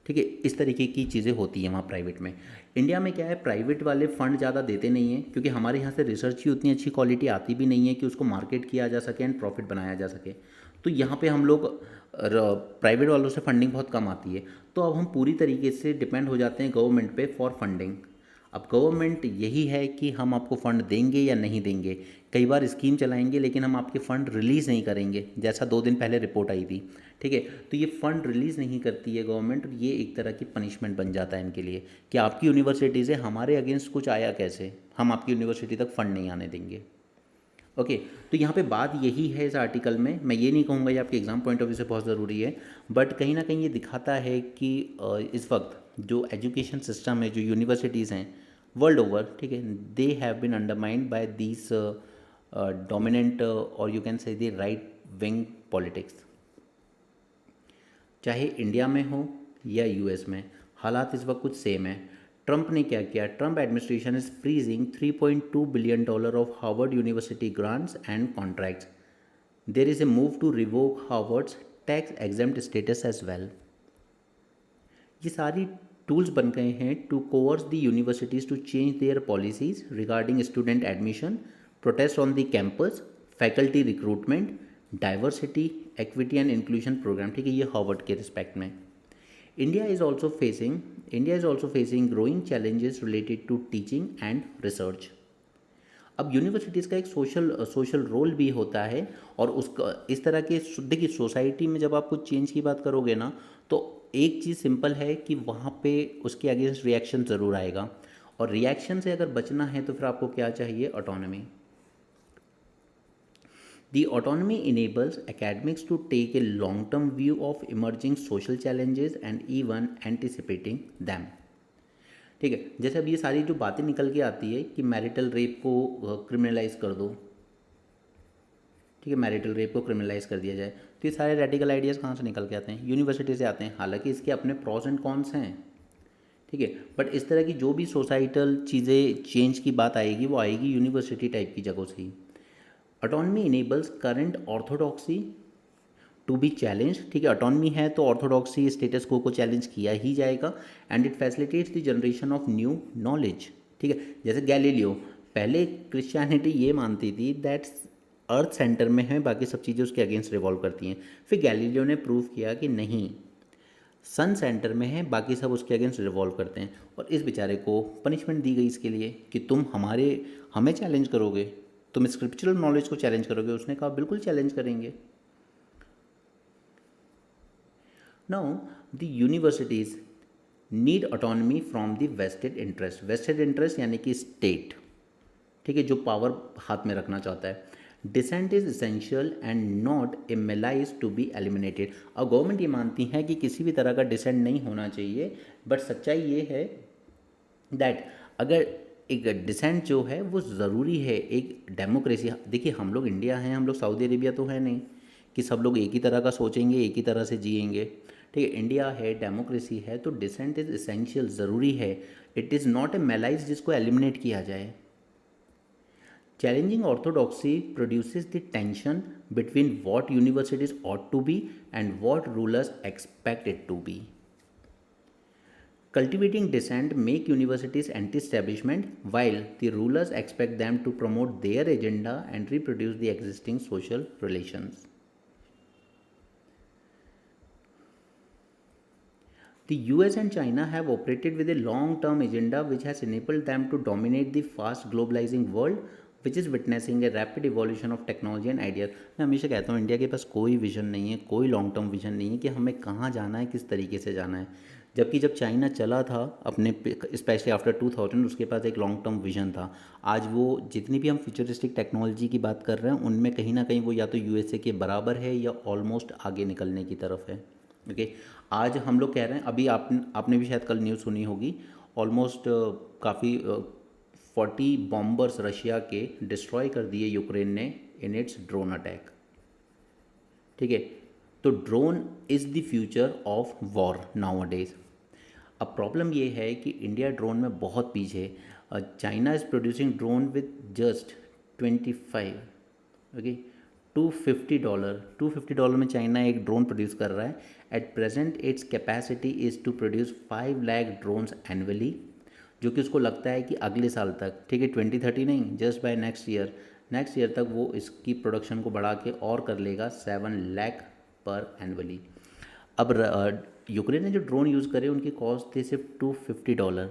ठीक है, इस तरीके की चीज़ें होती हैं वहाँ प्राइवेट में। इंडिया में क्या है, प्राइवेट वाले फंड ज़्यादा देते नहीं हैं क्योंकि हमारे यहाँ से रिसर्च की उतनी अच्छी क्वालिटी आती भी नहीं है कि उसको मार्केट किया जा सके एंड प्रॉफिट बनाया जा सके। तो यहाँ पे हम लोग प्राइवेट वालों से फंडिंग बहुत कम आती है, तो अब हम पूरी तरीके से डिपेंड हो जाते हैं गवर्नमेंट पे फॉर फंडिंग। अब गवर्नमेंट यही है कि हम आपको फ़ंड देंगे या नहीं देंगे। कई बार स्कीम चलाएंगे लेकिन हम आपके फ़ंड रिलीज़ नहीं करेंगे, जैसा 2 दिन पहले रिपोर्ट आई थी। ठीक है, तो ये फ़ंड रिलीज़ नहीं करती है गवर्नमेंट और ये एक तरह की पनिशमेंट बन जाता है इनके लिए कि आपकी यूनिवर्सिटी से हमारे अगेंस्ट कुछ आया कैसे, हम आपकी यूनिवर्सिटी तक फ़ंड नहीं आने देंगे। ओके, तो यहाँ पे बात यही है इस आर्टिकल में। मैं ये नहीं कहूँगा ये आपके एग्ज़ाम पॉइंट ऑफ व्यू से बहुत ज़रूरी है, बट कहीं ना कहीं ये दिखाता है कि इस वक्त जो एजुकेशन सिस्टम है, जो यूनिवर्सिटीज़ हैं वर्ल्ड ओवर, ठीक है, they have been undermined by these dominant और you can say the right wing politics. चाहे इंडिया में हो या US में, हालात इस वक्त कुछ सेम है। ट्रंप ने क्या किया? Trump administration is freezing $3.2 billion of Harvard university grants and contracts. There is a move to revoke Harvard's tax exempt status as well. ये सारी टूल्स बन गए हैं to coerce the universities to change their policies regarding student admission, protest on the campus, faculty recruitment, diversity, equity and inclusion programme. ठीक है, ये Harvard के respect में। India is also facing growing challenges related to teaching and research. अब universities का एक social role भी होता है और उसका इस तरह के देखिए सोसाइटी में जब आप कुछ चेंज की बात करोगे ना, तो एक चीज़ सिंपल है कि वहाँ पे उसके अगेंस्ट रिएक्शन ज़रूर आएगा और रिएक्शन से अगर बचना है तो फिर आपको क्या चाहिए? Autonomy. The autonomy enables academics to take a long-term view of emerging social challenges and even anticipating them. ठीक है, जैसे अब ये सारी जो बातें निकल के आती है कि मैरिटल रेप को क्रिमिनलाइज कर दो, ठीक है, मैरिटल रेप को क्रिमिनलाइज कर दिया जाए, तो ये सारे रेडिकल आइडियाज़ कहाँ से निकल के आते हैं? यूनिवर्सिटी से आते हैं। हालांकि इसके अपने प्रॉस एंड कॉन्स हैं, ठीक है, बट इस तरह की जो भी सोसाइटल चीज़ें चेंज की बात आएगी वो आएगी यूनिवर्सिटी टाइप की जगहों से ही। Autonomy enables current orthodoxy to be challenge. ठीक है, ऑटोनॉमी है तो ऑर्थोडॉक्सी स्टेटस को चैलेंज किया ही जाएगा and it facilitates the generation of new knowledge. ठीक है, जैसे गैलीलियो, पहले क्रिश्चियनिटी ये मानती थी दैट अर्थ सेंटर में है, बाकी सब चीज़ें उसके अगेंस्ट रिवॉल्व करती हैं। फिर गैलीलियो ने प्रूव किया कि नहीं, सन सेंटर में है, बाकी सब उसके अगेंस्ट रिवॉल्व करते हैं और इस बेचारे को पनिशमेंट दी गई इसके लिए कि तुम हमें चैलेंज करोगे, तुम स्क्रिप्चुरल नॉलेज को चैलेंज करोगे। उसने कहा बिल्कुल चैलेंज करेंगे। Now the universities need autonomy from the vested interest. Vested interest यानी कि स्टेट, ठीक है, जो पावर हाथ में रखना चाहता है। Dissent is essential and not anomalies to be eliminated. अब गवर्नमेंट ये मानती है कि किसी भी तरह का डिसेंट नहीं होना चाहिए, बट सच्चाई ये है दैट अगर एक डिसेंट जो है वो ज़रूरी है एक डेमोक्रेसी। देखिए हम लोग इंडिया हैं, हम लोग सऊदी अरेबिया तो है नहीं कि सब लोग एक ही तरह का सोचेंगे, एक ही तरह से जिएंगे। ठीक है, इंडिया है, डेमोक्रेसी है, तो डिसेंट इज़ इसेंशियल, ज़रूरी है। It is not a malaise जिसको एलिमिनेट किया जाए। Challenging orthodoxy produces the tension between what universities ought to be and what rulers expect it to be. Cultivating dissent make universities anti-establishment while the rulers expect them to promote their agenda and reproduce the existing social relations. The US and China have operated with a long-term agenda which has enabled them to dominate the fast globalizing world which is witnessing a rapid evolution of technology and ideas. मैं हमेशा कहता हूँ India के पास कोई vision नहीं है, कोई long term vision नहीं है कि हमें कहाँ जाना है, किस तरीके से जाना है। जबकि जब चाइना चला था अपने स्पेशली आफ्टर 2000 उसके पास एक लॉन्ग टर्म विजन था। आज वो जितनी भी हम फ्यूचरिस्टिक टेक्नोलॉजी की बात कर रहे हैं उनमें कहीं ना कहीं वो या तो यूएसए के बराबर है या ऑलमोस्ट आगे निकलने की तरफ है। ओके, आज हम लोग कह रहे हैं, अभी आपने भी शायद कल न्यूज़ सुनी होगी, ऑलमोस्ट काफ़ी 40 बॉम्बर्स रशिया के डिस्ट्रॉय कर दिए यूक्रेन ने इन इट्स ड्रोन अटैक। ठीक है, तो drone is the future of war nowadays. अब प्रॉब्लम ये है कि इंडिया ड्रोन में बहुत पीछे है। China is producing drone with just 25, okay, $250 में चाइना एक ड्रोन प्रोड्यूस कर रहा है। At present its capacity is to produce 5 lakh drones annually, जो कि उसको लगता है कि अगले साल तक, ठीक है 2030 नहीं, जस्ट बाय नेक्स्ट ईयर तक वो इसकी प्रोडक्शन को बढ़ा के और कर लेगा 7 लाख पर एनुअली। अब यूक्रेन ने जो ड्रोन यूज़ करे उनकी कॉस्ट थी सिर्फ $250,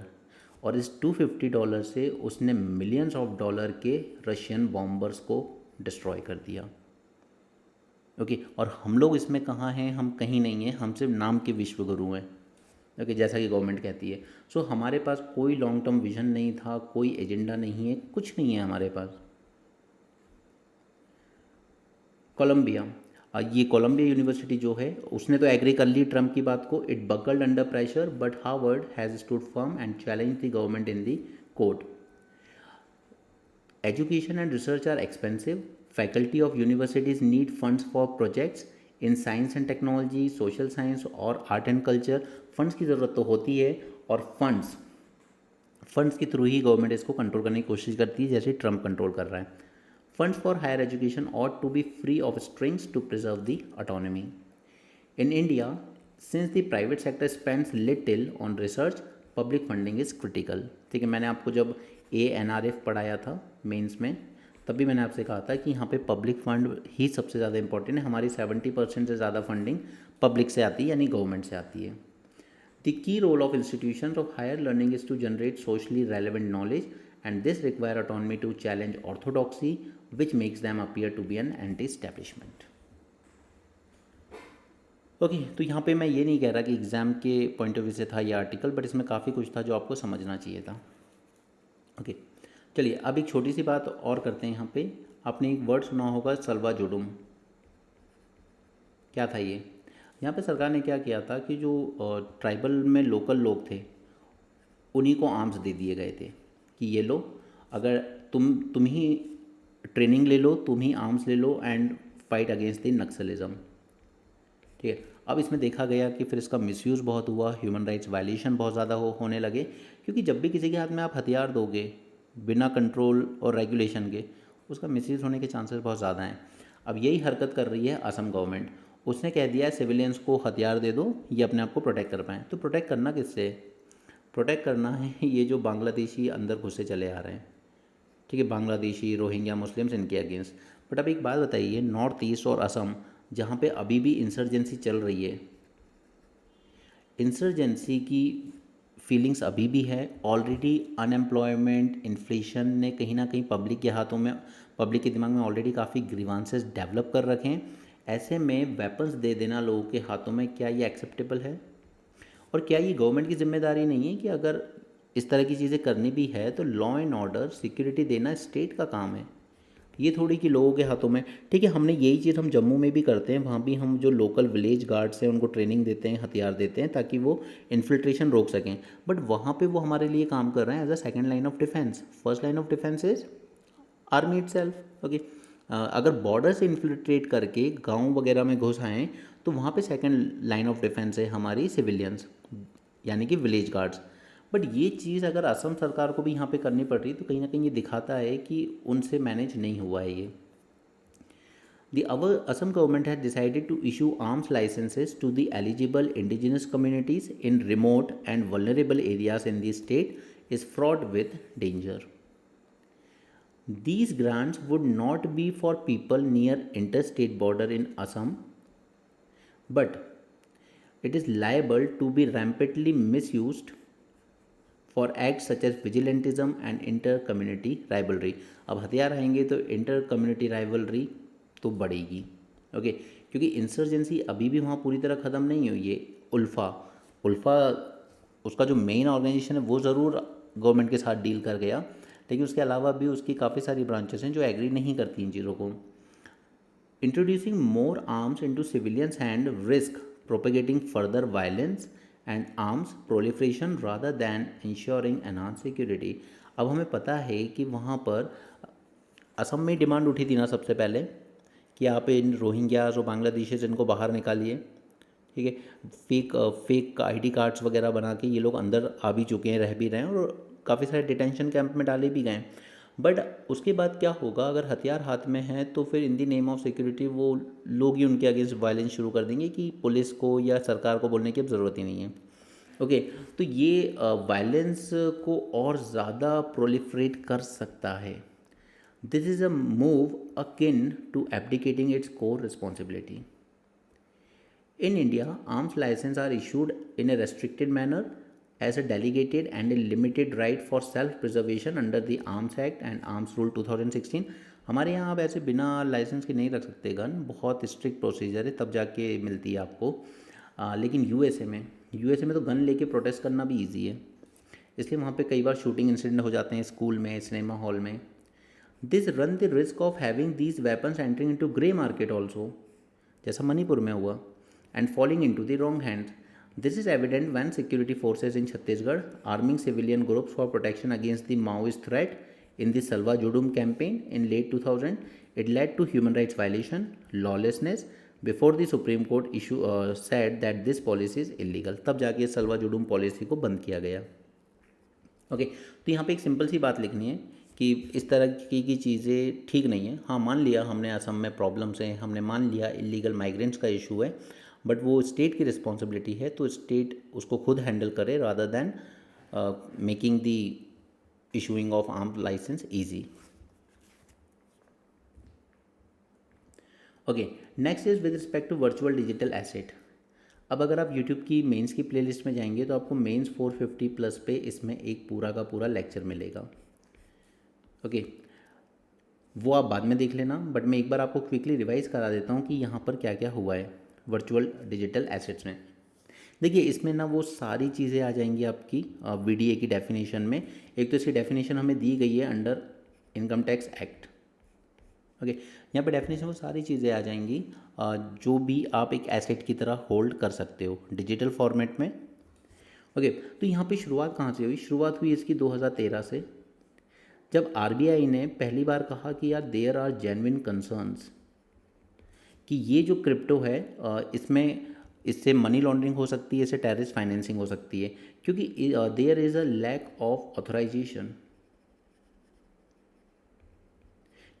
और इस $250 से उसने मिलियंस ऑफ डॉलर के रशियन बॉम्बर्स को डिस्ट्रॉय कर दिया। ओके, और हम लोग इसमें कहाँ हैं? हम कहीं नहीं हैं, हम सिर्फ नाम के विश्वगुरु हैं। ओके, जैसा कि गवर्नमेंट कहती है। सो हमारे पास कोई लॉन्ग टर्म विजन नहीं था, कोई एजेंडा नहीं है, कुछ नहीं है हमारे पास। कोलंबिया, ये कोलंबिया यूनिवर्सिटी जो है उसने तो एग्री कर ली ट्रम्प की बात को। It buckled under pressure but Harvard has stood firm and challenge the government in the court. Education and research are expensive. Faculty of universities need funds for projects in science and technology, social science और art and culture. Funds की ज़रूरत तो होती है, और funds के through ही government इसको control करने की कोशिश करती है, जैसे ट्रम्प कंट्रोल कर रहा है। Funds for higher education ought to be free of strings to preserve the autonomy. In India, since the private sector spends little on research, public funding is critical. ठीक है, मैंने आपको जब ANRF पढ़ाया था मेंस में, तभी मैंने आपसे कहा था कि यहाँ पे पब्लिक फंड ही सबसे ज़्यादा इंपॉर्टेंट है। हमारी 70% से ज़्यादा फंडिंग पब्लिक से आती है, यानी गवर्नमेंट से आती है। The key role of institutions of higher learning is to generate socially relevant knowledge and this require autonomy to challenge orthodoxy which makes them appear to be an anti establishment. Okay, तो यहाँ पे मैं ये नहीं कह रहा कि exam के पॉइंट ऑफ व्यू से था ये आर्टिकल, बट इसमें काफ़ी कुछ था जो आपको समझना चाहिए था। ओके, चलिए अब एक छोटी सी बात और करते हैं। यहाँ पे आपने एक वर्ड सुना होगा, सल्वा जुडुम। क्या था ये? यहाँ पे सरकार ने क्या किया था कि जो ट्राइबल में लोकल लोग थे उन्हीं को आर्म्स दे दिए गए थे कि ये लो, अगर तुम ही ट्रेनिंग ले लो, तुम ही आर्म्स ले लो and fight against the Naxalism. ठीक है, अब इसमें देखा गया कि फिर इसका मिसयूज़ बहुत हुआ, ह्यूमन राइट्स वायलेशन बहुत ज़्यादा होने लगे, क्योंकि जब भी किसी के हाथ में आप हथियार दोगे बिना कंट्रोल और रेगुलेशन के, उसका मिसयूज़ होने के चांसेस बहुत ज़्यादा हैं। अब यही हरकत कर रही है असम गवर्नमेंट। उसने कह दिया है सिविलियंस को हथियार दे दो, ये अपने आप को प्रोटेक्ट कर पाएँ। तो प्रोटेक्ट करना किससे? प्रोटेक्ट करना है ये जो बांग्लादेशी अंदर घुसे चले आ रहे हैं, ठीक है, बांग्लादेशी, रोहिंग्या, मुस्लिम्स, इनके अगेंस्ट। बट अब एक बात बताइए, नॉर्थ ईस्ट और असम जहाँ पे अभी भी इंसर्जेंसी चल रही है, इंसर्जेंसी की फीलिंग्स अभी भी है। ऑलरेडी अनएम्प्लॉयमेंट, इन्फ्लेशन ने कहीं ना कहीं पब्लिक के हाथों में, पब्लिक के दिमाग में ऑलरेडी काफ़ी ग्रीवांसेस डेवलप कर रखे हैं। ऐसे में वेपन्स दे देना लोगों के हाथों में, क्या ये एक्सेप्टेबल है? और क्या ये गवर्नमेंट की जिम्मेदारी नहीं है कि अगर इस तरह की चीज़ें करनी भी है तो लॉ एंड ऑर्डर, सिक्योरिटी देना स्टेट का काम है। ये थोड़ी कि लोगों के हाथों में। ठीक है, हमने यही चीज़ हम जम्मू में भी करते हैं, वहाँ भी हम जो लोकल विलेज गार्ड्स हैं उनको ट्रेनिंग देते हैं, हथियार देते हैं ताकि वो इन्फिल्ट्रेशन रोक सकें। बट वहाँ पे वो हमारे लिए काम कर रहे हैं as a second line of defence. First line of defence is army itself. Okay, अगर बॉर्डर से इन्फिल्ट्रेट करके गांव वगैरह में घुस आएँ तो वहाँ पे सेकंड लाइन ऑफ डिफेंस है हमारी सिविलियंस, यानी कि विलेज गार्ड्स। बट ये चीज़ अगर असम सरकार को भी यहाँ पे करनी पड़ रही तो कहीं ना कहीं ये दिखाता है कि उनसे मैनेज नहीं हुआ है ये। The our Assam government has decided to issue arms licenses to the eligible indigenous communities in remote and vulnerable areas in the state is fraught with danger. These grants would not be for people near interstate border in Assam, but it is liable to be rampantly misused for act such as vigilantism and inter community rivalry. अब हथियार आएंगे तो inter community rivalry तो बढ़ेगी। Okay, क्योंकि insurgency अभी भी वहाँ पूरी तरह ख़त्म नहीं हुई है। उल्फा उल्फा उसका जो मेन ऑर्गेनाइजेशन है वो ज़रूर गवर्नमेंट के साथ डील कर गया, लेकिन उसके अलावा भी उसकी काफ़ी सारी ब्रांचेस हैं जो एग्री नहीं करती इन चीज़ों को। Introducing more arms into civilians hand risk propagating further violence and arms proliferation rather than ensuring enhance security. अब हमें पता है कि वहाँ पर असम में डिमांड उठी थी ना सबसे पहले कि आप इन रोहिंग्याज और बांग्लादेशीज इनको बाहर निकालिए। ठीक है, फेक आईडी कार्ड्स वगैरह बना के ये लोग अंदर आ भी चुके हैं, रह भी रहे हैं और काफ़ी सारे डिटेंशन कैंप में डाले भी गए। बट उसके बाद क्या होगा, अगर हथियार हाथ में है तो फिर इन दी नेम ऑफ सिक्योरिटी वो लोग ही उनके अगेंस्ट वायलेंस शुरू कर देंगे कि पुलिस को या सरकार को बोलने की अब ज़रूरत ही नहीं है। ओके, तो ये वायलेंस को और ज़्यादा प्रोलिफरेट कर सकता है। This is a move akin to abdicating its core responsibility. In India, arms licenses are issued in a restricted manner as a delegated and a limited right for self-preservation under the Arms Act and Arms Rule 2016। हमारे यहाँ आप ऐसे बिना licence के नहीं रख सकते gun, बहुत स्ट्रिक्ट प्रोसीजर है तब जाके मिलती है आपको। लेकिन यूएसए में तो गन लेके प्रोटेस्ट करना भी इजी है, इसलिए वहाँ पे कई बार शूटिंग इंसिडेंट हो जाते हैं स्कूल में, सिनेमा हॉल में। This run the risk of having these weapons entering into grey market also, जैसा मणिपुर में हुआ, and falling into the wrong hands. This is evident when security forces in Chhattisgarh arming civilian groups for protection against the Maoist threat in the Salwa Judum campaign in late 2000. It led to human rights violation, lawlessness before the Supreme Court said that this policy is illegal. तब जाके सलवा Judum policy को बंद किया गया। Okay, तो यहाँ पे एक सिंपल सी बात लिखनी है कि इस तरह की चीज़ें ठीक नहीं है। हाँ, मान लिया हमने असम में प्रॉब्लम्स हैं, हमने मान लिया इलीगल माइग्रेंट्स का इशू है, बट वो स्टेट की रिस्पॉन्सिबिलिटी है तो स्टेट उसको खुद हैंडल करे rather than making the issuing of arms licence easy. Okay, next is with respect to virtual digital asset. अब अगर आप यूट्यूब की मेंस की प्लेलिस्ट में जाएंगे तो आपको मेंस 450 प्लस पे इसमें एक पूरा का पूरा लेक्चर मिलेगा। ओके, वो आप बाद में देख लेना, बट मैं एक बार आपको क्विकली रिवाइज करा देता हूँ कि यहाँ पर क्या क्या हुआ है वर्चुअल डिजिटल एसेट्स में। देखिए, इसमें ना वो सारी चीज़ें आ जाएंगी आपकी वीडीए की डेफिनेशन में। एक तो इसकी डेफिनेशन हमें दी गई है under income tax act. Okay, यहाँ पे डेफिनेशन वो सारी चीज़ें आ जाएंगी जो भी आप एक एसेट की तरह होल्ड कर सकते हो डिजिटल फॉर्मेट में। ओके, तो यहाँ पे शुरुआत कहाँ से हुई? शुरुआत हुई इसकी 2013 से, जब आरबीआई ने पहली बार कहा कि यार देयर आर जेन्युइन कंसर्न्स कि ये जो क्रिप्टो है इससे मनी लॉन्ड्रिंग हो सकती है, इससे टेररिस्ट फाइनेंसिंग हो सकती है, क्योंकि there is a lack of authorisation.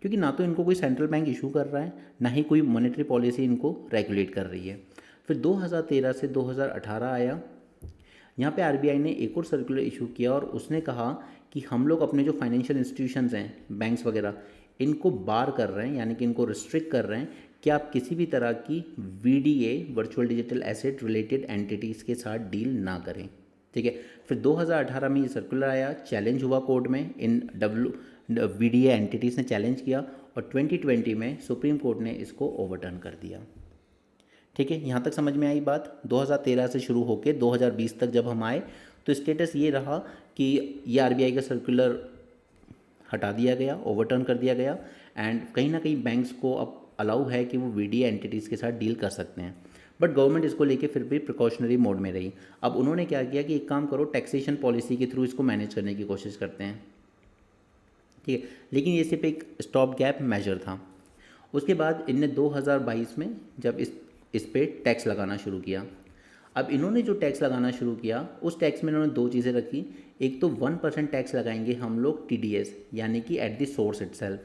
क्योंकि ना तो इनको कोई सेंट्रल बैंक इशू कर रहा है, ना ही कोई मॉनेटरी पॉलिसी इनको रेगुलेट कर रही है। फिर 2013 से 2018 आया, यहाँ पे आरबीआई ने एक और सर्कुलर इशू किया और उसने कहा कि हम लोग अपने जो फाइनेंशियल इंस्टीट्यूशंस हैं, बैंक्स वगैरह, इनको बार कर रहे हैं, यानी कि इनको रिस्ट्रिक्ट कर रहे हैं कि आप किसी भी तरह की VDA virtual digital asset related entities के साथ डील ना करें। ठीक है, फिर 2018 में ये सर्कुलर आया, चैलेंज हुआ कोर्ट में, इन वीडीए एंटिटीज़ ने चैलेंज किया और 2020 में सुप्रीम कोर्ट ने इसको ओवरटर्न कर दिया। ठीक है, यहाँ तक समझ में आई बात। 2013 से शुरू होकर 2020 तक जब हम आए तो स्टेटस ये रहा कि ये आरबीआई का सर्कुलर हटा दिया गया, ओवरटर्न कर दिया गया एंड कहीं ना कहीं बैंक्स को अब अलाउ है कि वो वीडीए एंटिटीज़ के साथ डील कर सकते हैं। बट गवर्नमेंट इसको लेके फिर भी प्रिकॉशनरी मोड में रही। अब उन्होंने क्या किया कि एक काम करो, टैक्सेशन पॉलिसी के थ्रू इसको मैनेज करने की कोशिश करते हैं, ठीक है। लेकिन ये सिर्फ एक स्टॉप गैप मेजर था। उसके बाद इनने 2022 में जब इस पे टैक्स लगाना शुरू किया। अब इन्होंने जो टैक्स लगाना शुरू किया उस टैक्स में इन्होंने दो चीज़ें रखी। एक तो 1% टैक्स लगाएंगे हम लोग TDS, यानी कि एट द सोर्स इटसेल्फ।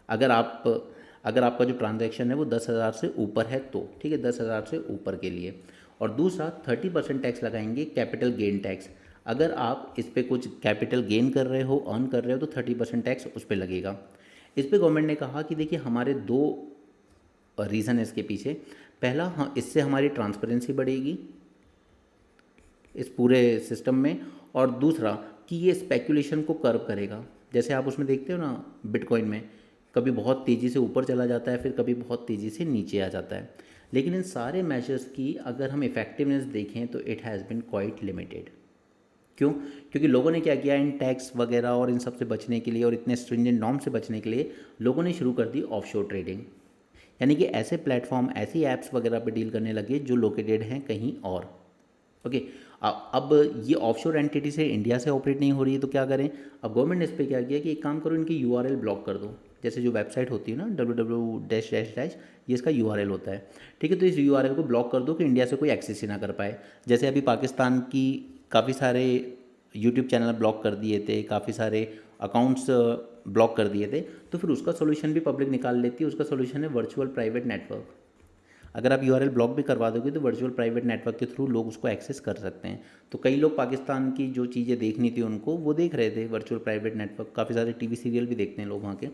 अगर आप अगर आपका जो ट्रांजैक्शन है वो 10,000 से ऊपर है तो, ठीक है, 10,000 से ऊपर के लिए। और दूसरा 30% टैक्स लगाएंगे कैपिटल गेन टैक्स। अगर आप इस पर कुछ कैपिटल गेन कर रहे हो, अर्न कर रहे हो, तो 30% टैक्स उस पर लगेगा। इस पर गवर्नमेंट ने कहा कि देखिए हमारे दो रीज़न है इसके पीछे। पहला, हाँ, इससे हमारी ट्रांसपेरेंसी बढ़ेगी इस पूरे सिस्टम में, और दूसरा कि ये स्पेकुलेशन को कर्व करेगा। जैसे आप उसमें देखते हो ना, बिटकॉइन में कभी बहुत तेज़ी से ऊपर चला जाता है, फिर कभी बहुत तेज़ी से नीचे आ जाता है। लेकिन इन सारे मेजर्स की अगर हम इफ़ेक्टिवनेस देखें तो it has been quite limited. क्यों? क्योंकि लोगों ने क्या किया, इन टैक्स वगैरह और इन सब से बचने के लिए और इतने स्ट्रिंजेंट नॉर्म से बचने के लिए लोगों ने शुरू कर दी ऑफशोर ट्रेडिंग। यानी कि ऐसे प्लेटफॉर्म, ऐसी ऐप्स वगैरह पे डील करने लगे जो लोकेटेड हैं कहीं और। ओके, अब ये ऑफशोर एंटिटी से इंडिया से ऑपरेट नहीं हो रही है तो क्या करें? अब गवर्नमेंट ने इस पर क्या किया कि एक काम करो, इनकी URL ब्लॉक कर दो। जैसे जो वेबसाइट होती है ना www ये इसका URL होता है, ठीक है। तो इस URL को ब्लॉक कर दो कि इंडिया से कोई एक्सेस ही ना कर पाए। जैसे अभी पाकिस्तान की काफ़ी सारे यूट्यूब चैनल ब्लॉक कर दिए थे, काफ़ी सारे अकाउंट्स ब्लॉक कर दिए थे, तो फिर उसका सोल्यूशन भी पब्लिक निकाल लेती है। उसका सोल्यूशन है वर्चुअल प्राइवेट नेटवर्क। अगर आप URL ब्लॉक भी करवा दोगे तो वर्चुअल प्राइवेट नेटवर्क के थ्रू लोग उसको एक्सेस कर सकते हैं। तो कई लोग पाकिस्तान की जो चीज़ें देखनी थी उनको वो देख रहे थे वर्चुअल प्राइवेट नेटवर्क। काफ़ी सारे TV सीरियल भी देखते हैं लोग वहाँ के।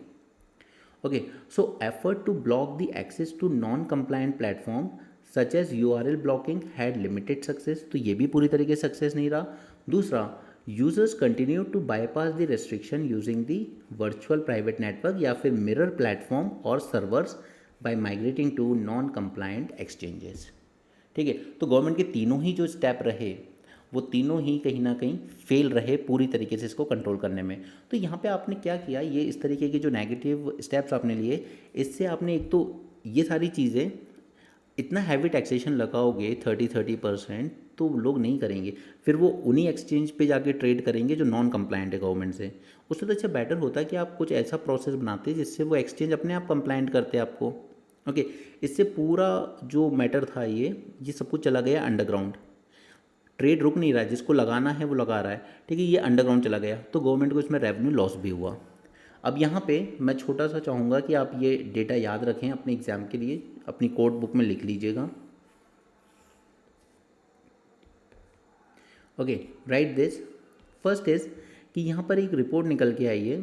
Okay, so effort to block the access to non compliant platform such as URL blocking had limited success. तो ये भी पूरी तरीके से सक्सेस नहीं रहा। दूसरा, users continue to bypass the restriction using the virtual private network या फिर मिरर प्लेटफॉर्म और servers by migrating to non compliant exchanges, ठीक है। तो गवर्नमेंट के तीनों ही जो स्टेप रहे वो तीनों ही कहीं ना कहीं फेल रहे पूरी तरीके से इसको कंट्रोल करने में। तो यहाँ पे आपने क्या किया, ये इस तरीके के जो नेगेटिव स्टेप्स आपने लिए, इससे आपने एक तो ये सारी चीज़ें, इतना हैवी टैक्सेशन लगाओगे 30% तो लोग नहीं करेंगे। फिर वो उन्हीं एक्सचेंज पे जाके ट्रेड करेंगे जो नॉन कंप्लायंट है गवर्नमेंट से। उससे तो अच्छा बेटर होता है कि आप कुछ ऐसा प्रोसेस बनाते जिससे वो एक्सचेंज अपने आप कंप्लायंट करते आपको। ओके, इससे पूरा जो मैटर था ये सब कुछ चला गया अंडरग्राउंड। ट्रेड रुक नहीं रहा है, जिसको लगाना है वो लगा रहा है, ठीक है। ये अंडरग्राउंड चला गया तो गवर्नमेंट को इसमें रेवेन्यू लॉस भी हुआ। अब यहाँ पे मैं छोटा सा चाहूँगा कि आप ये डेटा याद रखें अपने एग्ज़ाम के लिए, अपनी कोड बुक में लिख लीजिएगा। Okay, right this. First is कि यहाँ पर एक रिपोर्ट निकल के आई है,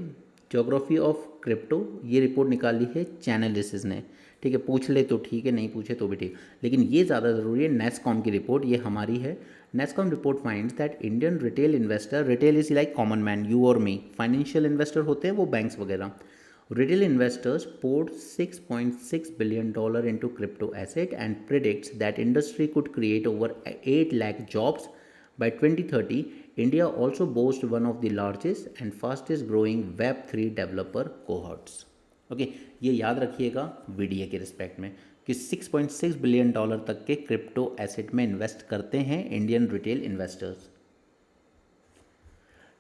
ज्योग्राफी ऑफ क्रिप्टो। ये रिपोर्ट निकाली है चैनलिसिस ने, ठीक है। पूछ ले तो ठीक है, नहीं पूछे तो भी ठीक, लेकिन ये ज़्यादा ज़रूरी है। नेस्कॉम की रिपोर्ट, ये हमारी है। NASSCOM report finds that Indian retail investor, retail is like common man, you और मी। फाइनेंशियल इन्वेस्टर होते हैं वो बैंक्स वगैरह। Retail investors poured $6.6 billion into crypto asset and predicts that industry could create over 8 lakh jobs by 2030. India also boasts one of the largest and fastest growing Web3 developer cohorts. Okay, ये याद रखिएगा VDA के respect में कि $6.6 billion तक के crypto asset में invest करते हैं Indian retail investors.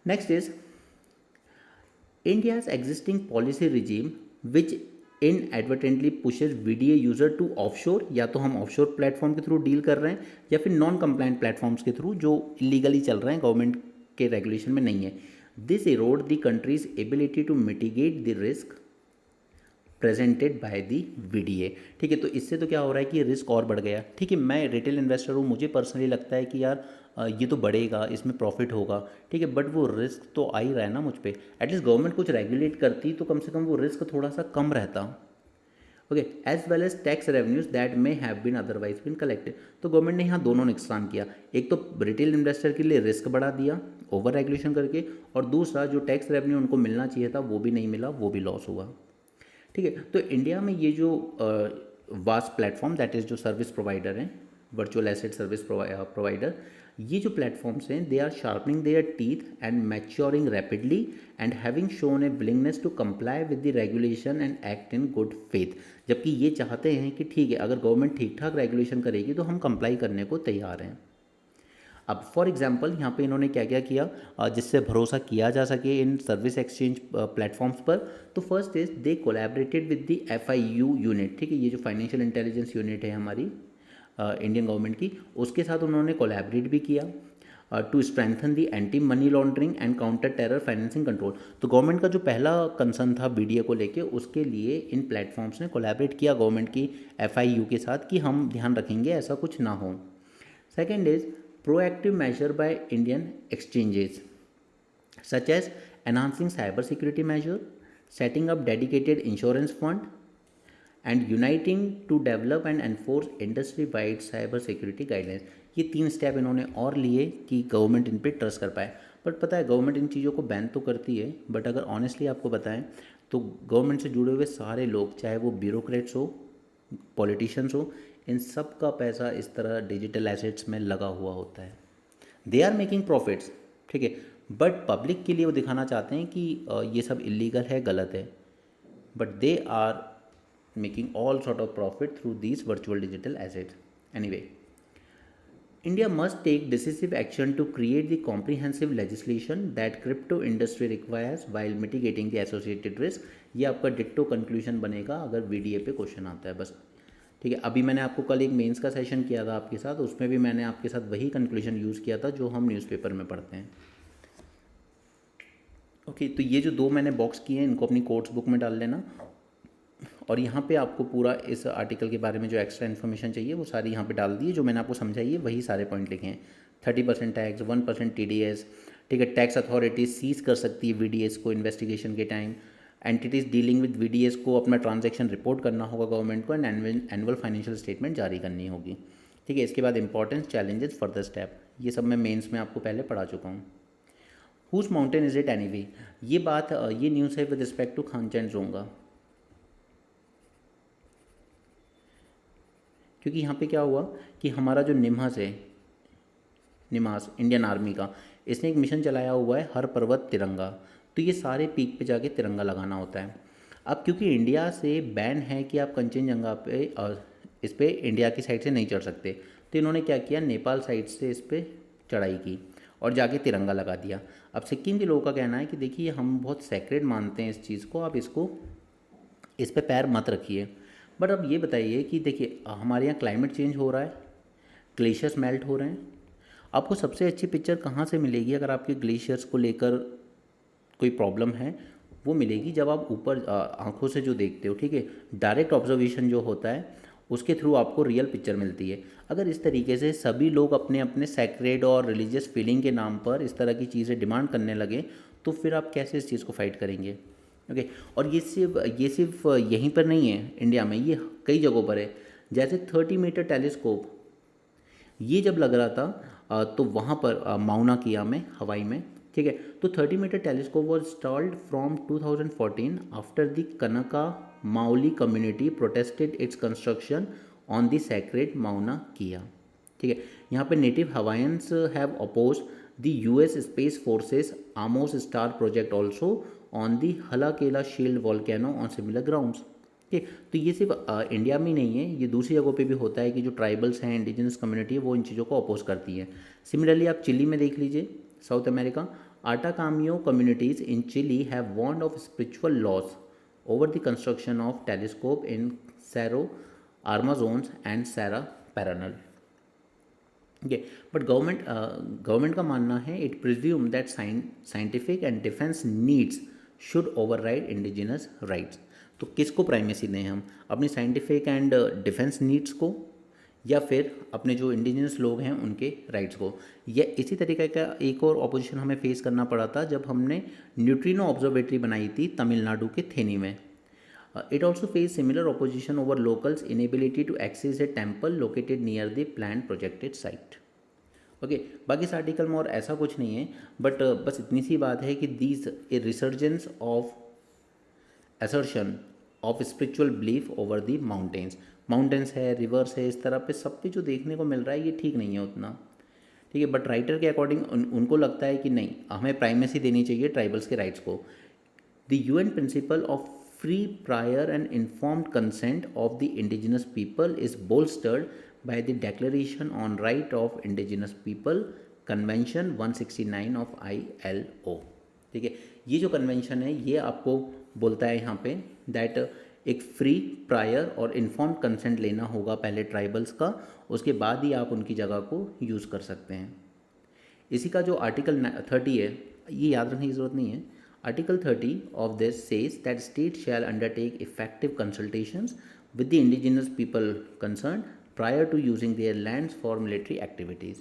Next is India's existing policy regime which inadvertently pushes VDA user to offshore, या तो हम ऑफशोर प्लेटफॉर्म के थ्रू डील कर रहे हैं या फिर नॉन कंप्लायंट प्लेटफॉर्म्स के थ्रू जो इलीगली चल रहे हैं, गवर्नमेंट के रेगुलेशन में नहीं है। This erode the country's ability to mitigate the risk presented by the VDA, ठीक है। तो इससे तो क्या हो रहा है कि रिस्क और बढ़ गया, ठीक है। मैं रिटेल इन्वेस्टर हूँ, मुझे पर्सनली लगता है कि यार ये तो बढ़ेगा, इसमें प्रॉफिट होगा, ठीक है। बट वो रिस्क तो आ ही रहा है ना मुझ पे। एटलीस्ट गवर्नमेंट कुछ रेगुलेट करती तो कम से कम वो रिस्क थोड़ा सा कम रहता। Okay, as well as tax revenues that may have been otherwise been collected. तो गवर्नमेंट ने यहाँ दोनों नुकसान किया। एक तो रिटेल इन्वेस्टर के लिए रिस्क बढ़ा दिया ओवर रेगुलेशन करके, और दूसरा जो टैक्स रेवेन्यू उनको मिलना चाहिए था वो भी नहीं मिला, वो भी लॉस हुआ, ठीक है। तो इंडिया में ये जो वास्ट प्लेटफॉर्म दैट इज़ जो सर्विस प्रोवाइडर हैं वर्चुअल एसेट सर्विस प्रोवाइडर, ये जो प्लेटफॉर्म्स हैं they are sharpening their teeth and maturing rapidly and having shown a willingness to comply with the regulation and act in good faith. जबकि ये चाहते हैं कि ठीक है, अगर गवर्नमेंट ठीक ठाक रेगुलेशन करेगी तो हम कंप्लाई करने को तैयार हैं। अब फॉर एग्जांपल यहाँ पे इन्होंने क्या क्या किया जिससे भरोसा किया जा सके इन सर्विस एक्सचेंज प्लेटफॉर्म्स पर। तो first is they collaborated with the FIU unit, ठीक है, ये जो फाइनेंशियल इंटेलिजेंस यूनिट है हमारी इंडियन गवर्नमेंट की, उसके साथ उन्होंने कोलैबोरेट भी किया to strengthen the anti money laundering and counter terror financing control. तो गवर्नमेंट का जो पहला कंसर्न था BDA को लेके, उसके लिए इन प्लेटफॉर्म्स ने कोलैबोरेट किया गवर्नमेंट की FIU के साथ कि हम ध्यान रखेंगे ऐसा कुछ ना हो। Second is proactive measure by Indian exchanges such as enhancing cyber security measure, setting up dedicated insurance fund and uniting to develop and enforce industry wide cyber security guidelines। ये 3 स्टेप इन्होंने और लिए कि गवर्नमेंट इन पे trust कर पाए। But पता है गवर्नमेंट इन चीज़ों को बैन तो करती है, बट अगर ऑनेस्टली आपको बताएं तो गवर्नमेंट से जुड़े हुए सारे लोग, चाहे वो ब्यूरोक्रेट्स हो, पॉलिटिशियंस हो, इन सब का पैसा इस तरह डिजिटल एसेट्स में लगा हुआ होता है। दे आर मेकिंग प्रॉफिट्स, ठीक है, बट पब्लिक के लिए वो दिखाना चाहते हैं कि ये सब इलीगल है, गलत है, but they are making all sort of profit through these virtual digital assets. Anyway, India must take decisive action to create the comprehensive legislation that crypto industry requires while mitigating the associated risk। ये आपका ditto conclusion बनेगा अगर VDA पे question आता है, बस ठीक है। अभी मैंने आपको कल एक मेंस का सेशन किया था आपके साथ, उसमें भी मैंने आपके साथ वही कंक्लूजन यूज़ किया था जो हम न्यूज़पेपर में पढ़ते हैं। ओके, तो ये जो 2 मैंने बॉक्स किए हैं इनको अपनी कोट्स बुक में डाल लेना, और यहाँ पे आपको पूरा इस आर्टिकल के बारे में जो एक्स्ट्रा इन्फॉर्मेशन चाहिए वो सारी यहाँ पे डाल दी है। जो मैंने आपको समझाई है वही सारे पॉइंट लिखे हैं। 30% टैक्स, 1% TDS, ठीक है। टैक्स अथॉरिटी सीज कर सकती है VDS को इन्वेस्टिगेशन के time. Entities dealing with VDS को अपना ट्रांजैक्शन रिपोर्ट करना होगा गवर्नमेंट को, एंड एनुअल फाइनेंशियल स्टेटमेंट जारी करनी होगी, ठीक है। इसके बाद इंपॉर्टेंस, चैलेंजेस, फर्दर स्टेप, ये सब मैं मेंस में आपको पहले पढ़ा चुका हूँ। Whose mountain is it anyway, ये बात, ये न्यूज़ है with respect to Kangchenjunga, क्योंकि यहाँ पे क्या हुआ कि हमारा जो निम्हास है, निमास इंडियन आर्मी का, इसने एक मिशन चलाया हुआ है हर पर्वत तिरंगा। तो ये सारे पीक पे जाके तिरंगा लगाना होता है। अब क्योंकि इंडिया से बैन है कि आप कंचनजंगा पे इस पे इंडिया की साइड से नहीं चढ़ सकते, तो इन्होंने क्या किया, नेपाल साइड से इस पर चढ़ाई की और जाके तिरंगा लगा दिया। अब सिक्किम के लोगों का कहना है कि देखिए हम बहुत सैक्रेड मानते हैं इस चीज़ को, आप इसको इस पे पैर मत रखिए। बट अब ये बताइए कि देखिए हमारे यहाँ क्लाइमेट चेंज हो रहा है, ग्लेशियर्स मेल्ट हो रहे हैं। आपको सबसे अच्छी पिक्चर कहाँ से मिलेगी अगर आपके ग्लेशियर्स को लेकर कोई प्रॉब्लम है, वो मिलेगी जब आप ऊपर आंखों से जो देखते हो, ठीक है। डायरेक्ट ऑब्जर्वेशन जो होता है उसके थ्रू आपको रियल पिक्चर मिलती है। अगर इस तरीके से सभी लोग अपने अपने सैक्रेड और रिलीजियस फीलिंग के नाम पर इस तरह की चीज़ें डिमांड करने लगे, तो फिर आप कैसे इस चीज़ को फाइट करेंगे, ओके। और ये सिर्फ यहीं पर नहीं है इंडिया में, ये कई जगहों पर है। जैसे 30 मीटर टेलीस्कोप ये जब लग रहा था तो वहाँ पर माउना किया में, हवाई में, ठीक है। तो 30 metre telescope was installed from 2014 after the Kanaka Maoli community protested its construction on the sacred Mauna Kea, ठीक है। यहाँ पे native Hawaiians have oppose the US space forces AMOS star project also on the Haleakala shield volcano on similar grounds, ठीक। तो ये सिर्फ India में ही नहीं है, ये दूसरी जगहों पे भी होता है कि जो ट्राइबल्स हैं, इंडिजिनस कम्युनिटी है, वो इन चीज़ों को अपोज करती है। सिमिलरली आप चिली में देख लीजिए, South America, Atacameno communities in Chile have warned of spiritual loss over the construction of telescope in Cerro Armazones and Cerro Paranal, ठीक। बट गवर्नमेंट का मानना है it presume that scientific and defence needs should override indigenous rights. तो किसको primacy दें हम, अपनी scientific and defence needs को, या फिर अपने जो इंडिजिनस लोग हैं उनके राइट्स को। यह इसी तरीके का एक और ऑपोजिशन हमें फेस करना पड़ा था जब हमने न्यूट्रिनो ऑब्जर्वेटरी बनाई थी तमिलनाडु के थेनी में। It also face similar opposition over locals inability to access a temple located near the plan projected site, okay. बाकी इस आर्टिकल में और ऐसा कुछ नहीं है, बट बस इतनी सी बात है कि these A resurgence of assertion of spiritual belief over the mountains। Mountains है, रिवर्स है, इस तरह पे सब पे जो देखने को मिल रहा है ये ठीक नहीं है उतना, ठीक है। बट राइटर के अकॉर्डिंग उनको लगता है कि नहीं, हमें प्राइमेसी देनी चाहिए ट्राइबल्स के राइट्स को। The UN principle of free, prior and informed consent of the indigenous people is bolstered by the Declaration on Right of Indigenous People, Convention 169 of ILO। ठीक है, ये जो कन्वेंशन है ये आपको बोलता है यहाँ पे दैट एक फ्री, प्रायर और इन्फॉर्म्ड कंसेंट लेना होगा पहले ट्राइबल्स का, उसके बाद ही आप उनकी जगह को यूज़ कर सकते हैं। इसी का जो आर्टिकल 30 है, ये याद रखने की ज़रूरत नहीं है। Article 30 of this says that states shall undertake effective consultations with the indigenous people concerned prior to using their lands for military activities।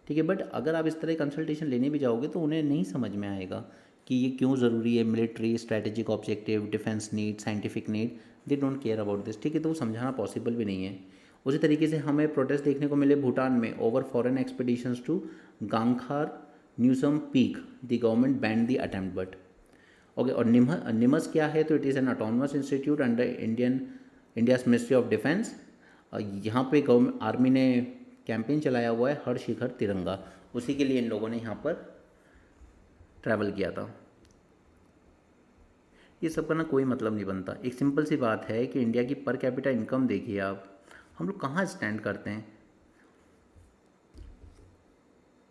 ठीक है, बट अगर आप इस तरह कंसल्टेशन लेने भी जाओगे तो उन्हें नहीं समझ में आएगा कि ये क्यों ज़रूरी है, military, strategic objective, defence need, scientific need, they don't care about this. ठीक है, तो वो समझाना पॉसिबल भी नहीं है। उसी तरीके से हमें प्रोटेस्ट देखने को मिले भूटान में over foreign expeditions to Gangkhar Puensum peak, the government banned the attempt but. Okay, और निमस क्या है, तो it is an autonomous institute under India's ministry of defence. यहाँ पे गवर्नमेंट आर्मी ने कैंपेन चलाया हुआ है हर शिखर तिरंगा, उसी के लिए इन लोगों ने यहाँ पर ट्रैवल किया था। ये सब का ना कोई मतलब नहीं बनता। एक सिंपल सी बात है कि इंडिया की पर कैपिटा इनकम देखिए आप, हम लोग कहाँ स्टैंड करते हैं।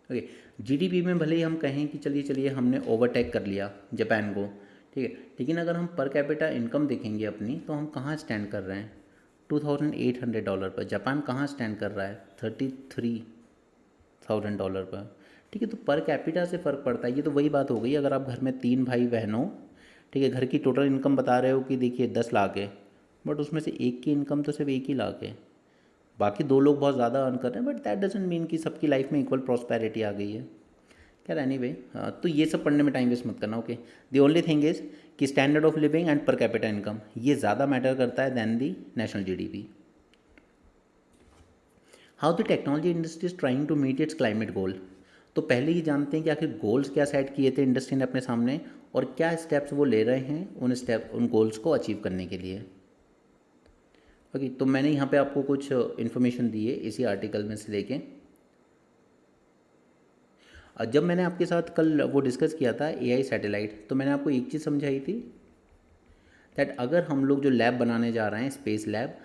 ओके, जीडीपी में भले ही हम कहें कि चलिए हमने ओवरटेक कर लिया जापान को, ठीक है, लेकिन अगर हम पर कैपिटा इनकम देखेंगे अपनी तो हम कहाँ स्टैंड कर रहे हैं, $2,800 पर। जापान कहाँ स्टैंड कर रहा है, $33,000 पर। ठीक है, तो पर कैपिटा से फ़र्क पड़ता है। ये तो वही बात हो गई, अगर आप घर में 3 भाई बहन हो, ठीक है, घर की टोटल इनकम बता रहे हो कि देखिए 10 लाख है, बट उसमें से एक की इनकम तो सिर्फ 1 ही लाख है, बाकी 2 लोग बहुत ज़्यादा अर्न कर रहे हैं, बट दैट डजंट मीन कि सबकी लाइफ में इक्वल प्रॉस्पेरिटी आ गई है। खैर एनीवे, तो ये सब पढ़ने में टाइम वेस्ट मत करना। Okay, the only thing is कि standard of living and per capita income ये ज़्यादा मैटर करता है than the national GDP. How the technology industry is trying to meet its climate goal. तो पहले ही जानते हैं कि आखिर गोल्स क्या सेट किए थे इंडस्ट्री ने अपने सामने और क्या स्टेप्स वो ले रहे हैं उन गोल्स को अचीव करने के लिए। ओके, तो मैंने यहाँ पे आपको कुछ इन्फॉर्मेशन दी है इसी आर्टिकल में से लेके। जब मैंने आपके साथ कल वो डिस्कस किया था एआई सैटेलाइट, तो मैंने आपको एक चीज़ समझाई थी दैट अगर हम लोग जो लैब बनाने जा रहे हैं स्पेस लैब,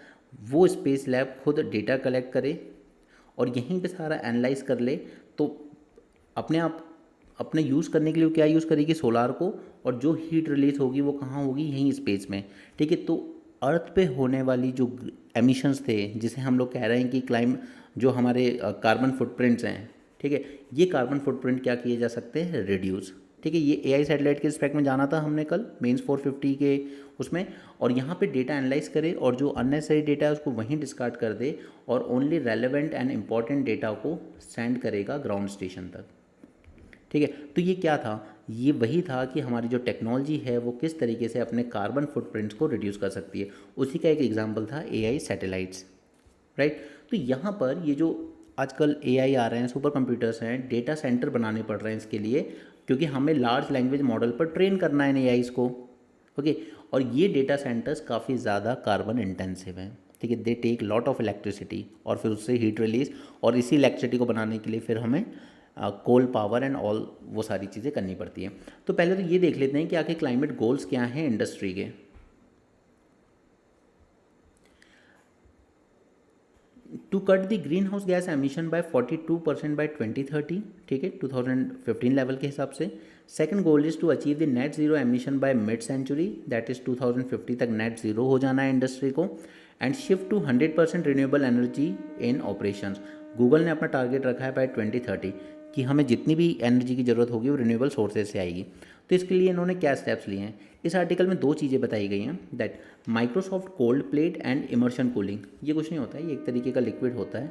वो स्पेस लैब खुद डेटा कलेक्ट करे और यहीं पे सारा एनालाइज कर ले, तो अपने आप अपने यूज़ करने के लिए क्या यूज़ करेगी, सोलार को, और जो हीट रिलीज होगी वो कहाँ होगी, यहीं स्पेस में। ठीक है, तो अर्थ पे होने वाली जो एमिशंस थे, जिसे हम लोग कह रहे हैं कि जो हमारे कार्बन फुटप्रिंट्स हैं, ठीक है, ये कार्बन फुटप्रिंट क्या किए जा सकते हैं, रिड्यूस। ठीक है, ये एआई सैटेलाइट के रिस्पेक्ट में जाना था हमने कल मेंस 450 के उसमें, और यहाँ पे डेटा एनालाइज करे और जो अननेसेसरी डेटा है उसको वहीं डिस्कार्ड कर दे और only relevant and important data को सेंड करेगा ग्राउंड स्टेशन तक। ठीक है, तो ये क्या था, ये वही था कि हमारी जो टेक्नोलॉजी है वो किस तरीके से अपने कार्बन फुटप्रिंट्स को रिड्यूस कर सकती है। उसी का एक एग्जांपल था एआई सैटेलाइट्स, राइट। तो यहाँ पर ये जो आजकल एआई आ रहे हैं, सुपर कंप्यूटर्स हैं, डेटा सेंटर बनाने पड़ रहे हैं इसके लिए, क्योंकि हमें लार्ज लैंग्वेज मॉडल पर ट्रेन करना है एआईज़ को। ओके, और ये डेटा सेंटर्स काफ़ी ज़्यादा कार्बन इंटेंसिव हैं। ठीक है, they take lot of electricity और फिर उससे हीट रिलीज, और इसी इलेक्ट्रिसिटी को बनाने के लिए फिर हमें कोल पावर एंड ऑल वो सारी चीज़ें करनी पड़ती हैं। तो पहले तो ये देख लेते हैं कि आखिर क्लाइमेट गोल्स क्या हैं इंडस्ट्री के। To cut the greenhouse gas emission by 42% by 2030, ठीक है, 2015 लेवल के हिसाब से। Second goal is to achieve the net zero emission by mid century, that is 2050 तक नेट जीरो हो जाना है इंडस्ट्री को। And shift to 100% renewable energy in operations. Google ने अपना टारगेट रखा है बाय 2030 कि हमें जितनी भी एनर्जी की ज़रूरत होगी वो रिन्यूएबल सोर्सेज से आएगी। तो इसके लिए इन्होंने क्या स्टेप्स लिए हैं, इस आर्टिकल में 2 चीज़ें बताई गई हैं, that Microsoft cold plate and immersion cooling. ये कुछ नहीं होता है, ये एक तरीके का लिक्विड होता है,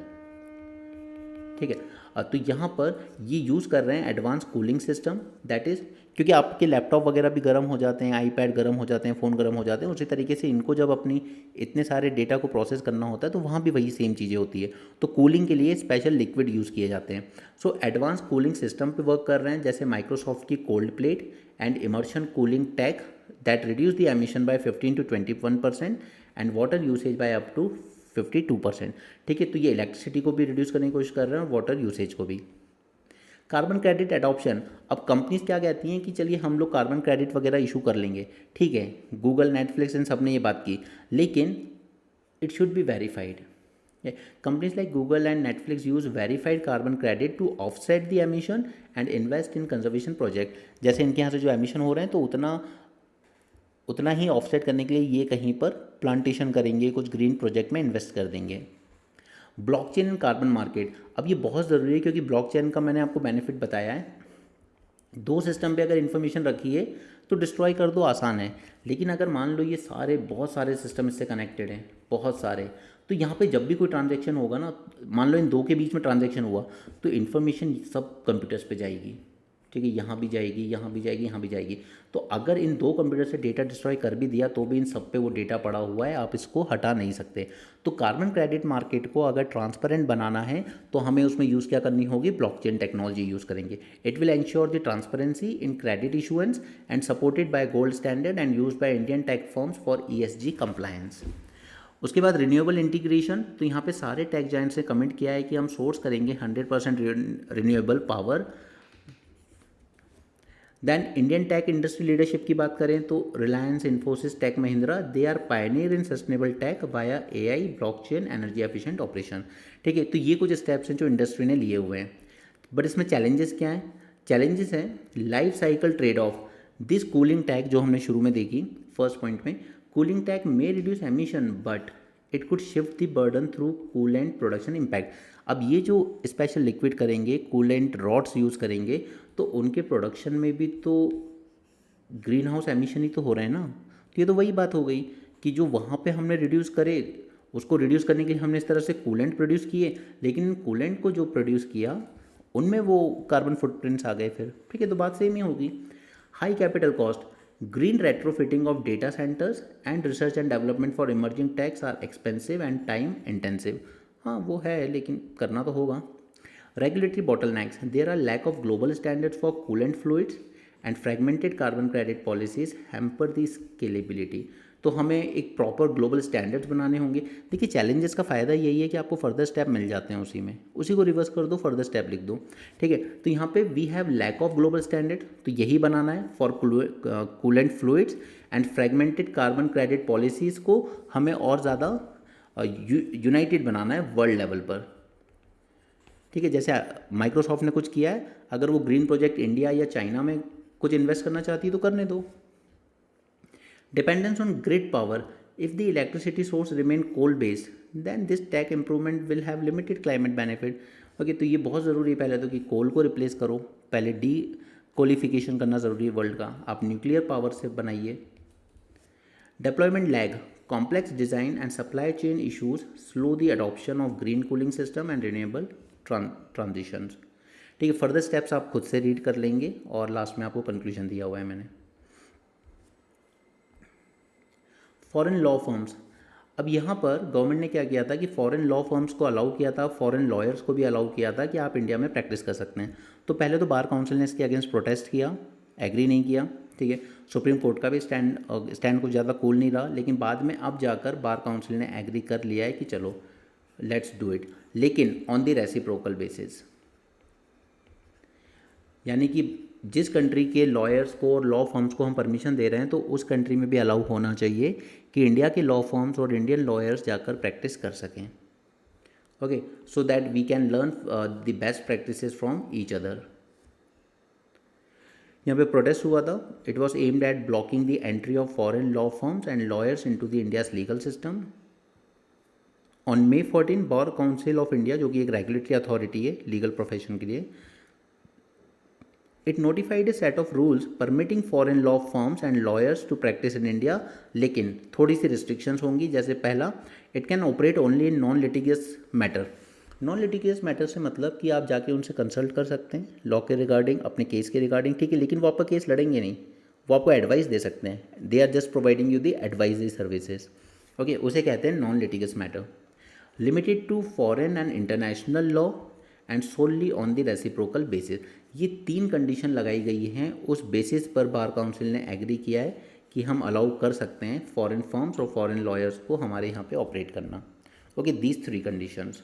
ठीक है। तो यहाँ पर ये यूज़ कर रहे हैं advance cooling system, that is क्योंकि आपके लैपटॉप वगैरह भी गर्म हो जाते हैं, आईपैड गर्म हो जाते हैं, फ़ोन गर्म हो जाते हैं, उसी तरीके से इनको जब अपनी इतने सारे डेटा को प्रोसेस करना होता है तो वहाँ भी वही सेम चीज़ें होती है। तो कूलिंग के लिए स्पेशल लिक्विड यूज़ किए जाते हैं। सो एडवांस कूलिंग सिस्टम पे वर्क कर रहे हैं, जैसे माइक्रोसॉफ्ट की cold plate and immersion cooling tech that reduce the emission by 15 to 21% and water usage by up to 52%। ठीक है, तो ये इलेक्ट्रिसिटी को भी रिड्यूस करने की कोशिश कर रहे हैं और वाटर यूसेज को भी। कार्बन क्रेडिट एडॉप्शन, अब कंपनीज क्या कहती हैं कि चलिए हम लोग कार्बन क्रेडिट वगैरह इशू कर लेंगे, ठीक है, गूगल, नेटफ्लिक्स इन सब ने ये बात की, लेकिन it should be verified. Companies like Google and Netflix use verified carbon credit to offset the emission and invest in conservation project। जैसे इनके यहाँ से जो एमिशन हो रहे हैं तो उतना उतना ही ऑफसेट करने के लिए ये कहीं पर प्लांटेशन करेंगे, कुछ ग्रीन प्रोजेक्ट में इन्वेस्ट कर देंगे। ब्लॉकचेन एंड कार्बन मार्केट, अब ये बहुत ज़रूरी है क्योंकि ब्लॉकचेन का मैंने आपको बेनिफिट बताया है। दो सिस्टम पे अगर इन्फॉर्मेशन रखी है तो डिस्ट्रॉय कर दो, आसान है, लेकिन अगर मान लो ये सारे बहुत सारे सिस्टम इससे कनेक्टेड हैं, बहुत सारे, तो यहाँ पे जब भी कोई ट्रांजैक्शन होगा ना, मान लो इन दो के बीच में ट्रांजैक्शन हुआ तो इन्फॉर्मेशन सब कंप्यूटर्स पे जाएगी, ठीक है, यहाँ भी जाएगी, यहाँ भी जाएगी, यहाँ भी जाएगी। तो अगर इन दो कंप्यूटर से डेटा डिस्ट्रॉय कर भी दिया तो भी इन सब पे वो डेटा पड़ा हुआ है, आप इसको हटा नहीं सकते। तो कार्बन क्रेडिट मार्केट को अगर ट्रांसपेरेंट बनाना है तो हमें उसमें यूज़ क्या करनी होगी, ब्लॉकचेन टेक्नोलॉजी यूज़ करेंगे। It will ensure the transparency in credit issuance and supported by gold standard and used by Indian tech firms for ESG compliance. उसके बाद रिन्यूएबल इंटीग्रेशन, तो यहाँ पे सारे टेक जायंट्स ने कमेंट किया है कि हम सोर्स करेंगे 100% renewable power. Then Indian tech industry leadership की बात करें तो Reliance, Infosys, Tech Mahindra, they are pioneer in sustainable tech via AI, blockchain, energy efficient operation. ठीक है, तो ये कुछ स्टेप्स हैं जो इंडस्ट्री ने लिए हुए हैं। बट इसमें चैलेंजेस क्या हैं? चैलेंजेस हैं life cycle trade off this cooling tech, जो हमने शुरू में देखी फर्स्ट पॉइंट में, cooling tech may reduce emission but it could shift the burden through coolant production impact. अब ये जो स्पेशल लिक्विड करेंगे, कूलेंट रॉड्स यूज़ करेंगे, तो उनके प्रोडक्शन में भी तो ग्रीन हाउस एमिशन ही तो हो रहे हैं ना। तो ये तो वही बात हो गई कि जो वहाँ पे हमने रिड्यूस करे, उसको रिड्यूस करने के लिए हमने इस तरह से कूलेंट प्रोड्यूस किए, लेकिन कूलेंट को जो प्रोड्यूस किया उनमें वो कार्बन फुटप्रिंट्स आ गए फिर। ठीक है, तो बात सेम ही होगी। High capital cost, green retrofitting of data centres and research and development for emerging techs are expensive and time intensive. हाँ वो है, लेकिन करना तो होगा। Regulatory bottlenecks, there are lack of global standards for coolant fluids and fragmented carbon credit policies hamper the scalability. तो हमें एक प्रॉपर ग्लोबल स्टैंडर्ड्स बनाने होंगे। देखिए चैलेंजेस का फ़ायदा यही है कि आपको फर्दर स्टेप मिल जाते हैं उसी में, उसी को रिवर्स कर दो, फर्दर स्टेप लिख दो। ठीक है, तो यहाँ पे we have lack of global standard, तो यही बनाना है for coolant fluids and fragmented carbon credit policies को हमें और ज़्यादा यूनाइटेड बनाना है वर्ल्ड लेवल पर। ठीक है, जैसे माइक्रोसॉफ्ट ने कुछ किया है, अगर वो ग्रीन प्रोजेक्ट इंडिया या चाइना में कुछ इन्वेस्ट करना चाहती है तो करने दो। Dependence on grid power, if the electricity source remain coal based then this tech improvement will have limited climate benefit। Okay, तो ये बहुत ज़रूरी है पहले तो कि कोल को रिप्लेस करो, पहले डी कोलिफिकेशन करना ज़रूरी है वर्ल्ड का, आप न्यूक्लियर पावर से बनाइए। Deployment lag, complex design and supply chain issues slow the adoption of green cooling system and renewable transitions. ठीक है, फर्दर स्टेप्स आप खुद से रीड कर लेंगे और लास्ट में आपको कंक्लूजन दिया हुआ है मैंने। फॉरेन लॉ फर्म्स, अब यहाँ पर गवर्नमेंट ने क्या किया था कि फॉरेन लॉ फर्म्स को अलाउ किया था, फॉरेन लॉयर्स को भी अलाउ किया था कि आप इंडिया में प्रैक्टिस कर सकते हैं। तो पहले तो बार काउंसिल ने इसके अगेंस्ट प्रोटेस्ट किया, एग्री नहीं किया। ठीक है, सुप्रीम कोर्ट का भी स्टैंड कुछ ज़्यादा कूल नहीं रहा, लेकिन बाद में अब जाकर बार काउंसिल ने एग्री कर लिया है कि चलो लेट्स डू इट, लेकिन ऑन द रेसिप्रोकल बेसिस। यानी कि जिस कंट्री के लॉयर्स को और लॉ फर्म्स को हम परमिशन दे रहे हैं तो उस कंट्री में भी अलाउ होना चाहिए कि इंडिया के लॉ फर्म्स और इंडियन लॉयर्स जाकर प्रैक्टिस कर सकें। Okay, so that we can learn the best practices from each other. यहाँ पे प्रोटेस्ट हुआ था, it was aimed at blocking the entry of foreign law firms and lawyers into the India's legal system. On May 14 bar council of India, जो कि एक regulatory authority है legal profession के लिए, it notified a set of rules permitting foreign law firms and lawyers to practice in India, लेकिन थोड़ी सी रिस्ट्रिक्शंस होंगी। जैसे पहला, it can operate only in non litigious matter. Non litigious matter से मतलब कि आप जाके उनसे कंसल्ट कर सकते हैं लॉ के रिगार्डिंग, अपने केस के रिगार्डिंग, ठीक है, लेकिन वो आपका केस लड़ेंगे नहीं, वो आपको एडवाइस दे सकते हैं। They are just providing you the advisory services. Okay, उसे कहते हैं non litigious matter. Limited to foreign and international law and solely on the reciprocal basis. ये 3 कंडीशन लगाई गई हैं, उस बेसिस पर बार काउंसिल ने एग्री किया है कि हम अलाउ कर सकते हैं फॉरेन फर्म्स और फॉरेन लॉयर्स को हमारे यहाँ पे ऑपरेट करना। Okay, these 3 conditions.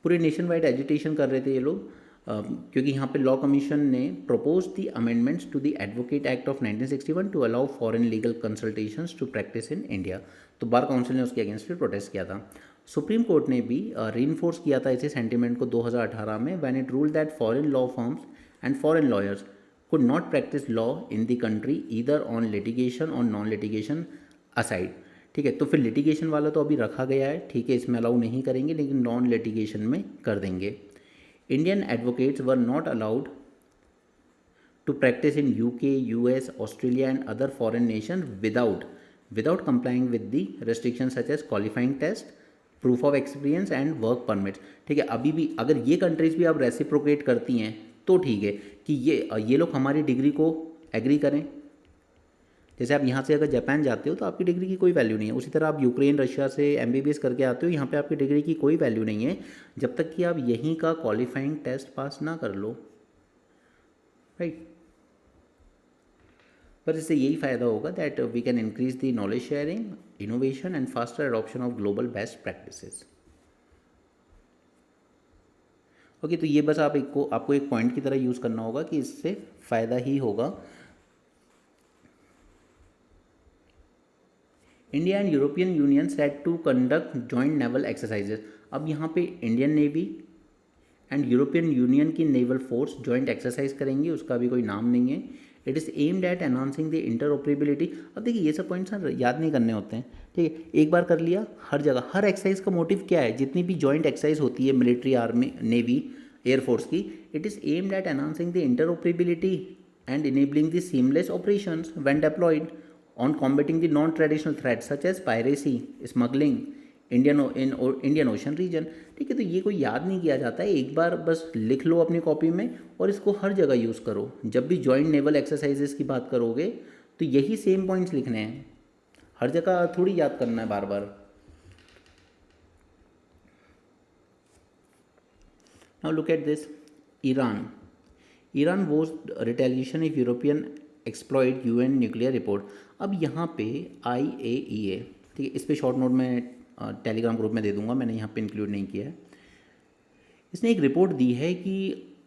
पूरे नेशन वाइड एजिटेशन कर रहे थे ये लोग, क्योंकि यहाँ पे लॉ कमीशन ने propose the amendments to the advocate act of 1961 to allow foreign legal consultations to practice in India. तो बार काउंसिल ने उसके अगेंस्ट भी प्रोटेस्ट किया था। सुप्रीम कोर्ट ने भी रीइंफोर्स किया था इसी सेंटिमेंट को 2018 में, when it ruled that foreign law firms and foreign lawyers could not practice law in the country either on litigation और नॉन लिटिगेशन असाइड। ठीक है, तो फिर लिटिगेशन वाला तो अभी रखा गया है, ठीक है, इसमें अलाउ नहीं करेंगे, लेकिन नॉन लिटिगेशन में कर देंगे। Indian advocates were not allowed to practice in UK, US, Australia and other foreign nation without complying with the restriction such as qualifying test, proof of experience and work permits. ठीक है, अभी भी अगर ये countries भी अब reciprocate करती हैं तो ठीक है कि ये लोग हमारी डिग्री को एग्री करें। जैसे आप यहाँ से अगर जापान जाते हो तो आपकी डिग्री की कोई वैल्यू नहीं है, उसी तरह आप यूक्रेन, रशिया से एमबीबीएस करके आते हो, यहाँ पे आपकी डिग्री की कोई वैल्यू नहीं है जब तक कि आप यहीं का क्वालिफाइंग टेस्ट पास ना कर लो, राइट। पर इससे यही फ़ायदा होगा that we can increase the knowledge sharing, innovation and faster adoption of global best practices. Okay, तो ये बस आपको एक पॉइंट की तरह यूज़ करना होगा कि इससे फ़ायदा ही होगा। India and European Union set to conduct joint naval exercises. अब यहाँ पे Indian navy and European Union की नेवल फोर्स जॉइंट एक्सरसाइज करेंगी, उसका भी कोई नाम नहीं है। It is aimed at enhancing the interoperability. अब देखिए ये सब पॉइंट्स याद नहीं करने होते हैं, ठीक है, एक बार कर लिया। हर जगह हर एक्सरसाइज का मोटिव क्या है, जितनी भी जॉइंट एक्सरसाइज होती है मिलिट्री, आर्मी, नेवी, एयरफोर्स की, it is aimed at enhancing the interoperability and enabling the seamless operations when deployed on combating the non-traditional threats such as piracy, smuggling, Indian ocean region. ठीक है, तो ये कोई याद नहीं किया जाता है, एक बार बस लिख लो अपनी कॉपी में और इसको हर जगह यूज़ करो। जब भी जॉइंट नेवल एक्सरसाइजेस की बात करोगे तो यही सेम पॉइंट्स लिखने हैं, हर जगह थोड़ी याद करना है बार बार। Now look at this, Iran was retaliation if European exploited UN nuclear report. अब यहाँ पे IAEA, ठीक है, इस पर शॉर्ट नोट में टेलीग्राम ग्रुप में दे दूंगा, मैंने यहाँ पे इंक्लूड नहीं किया है। इसने एक रिपोर्ट दी है कि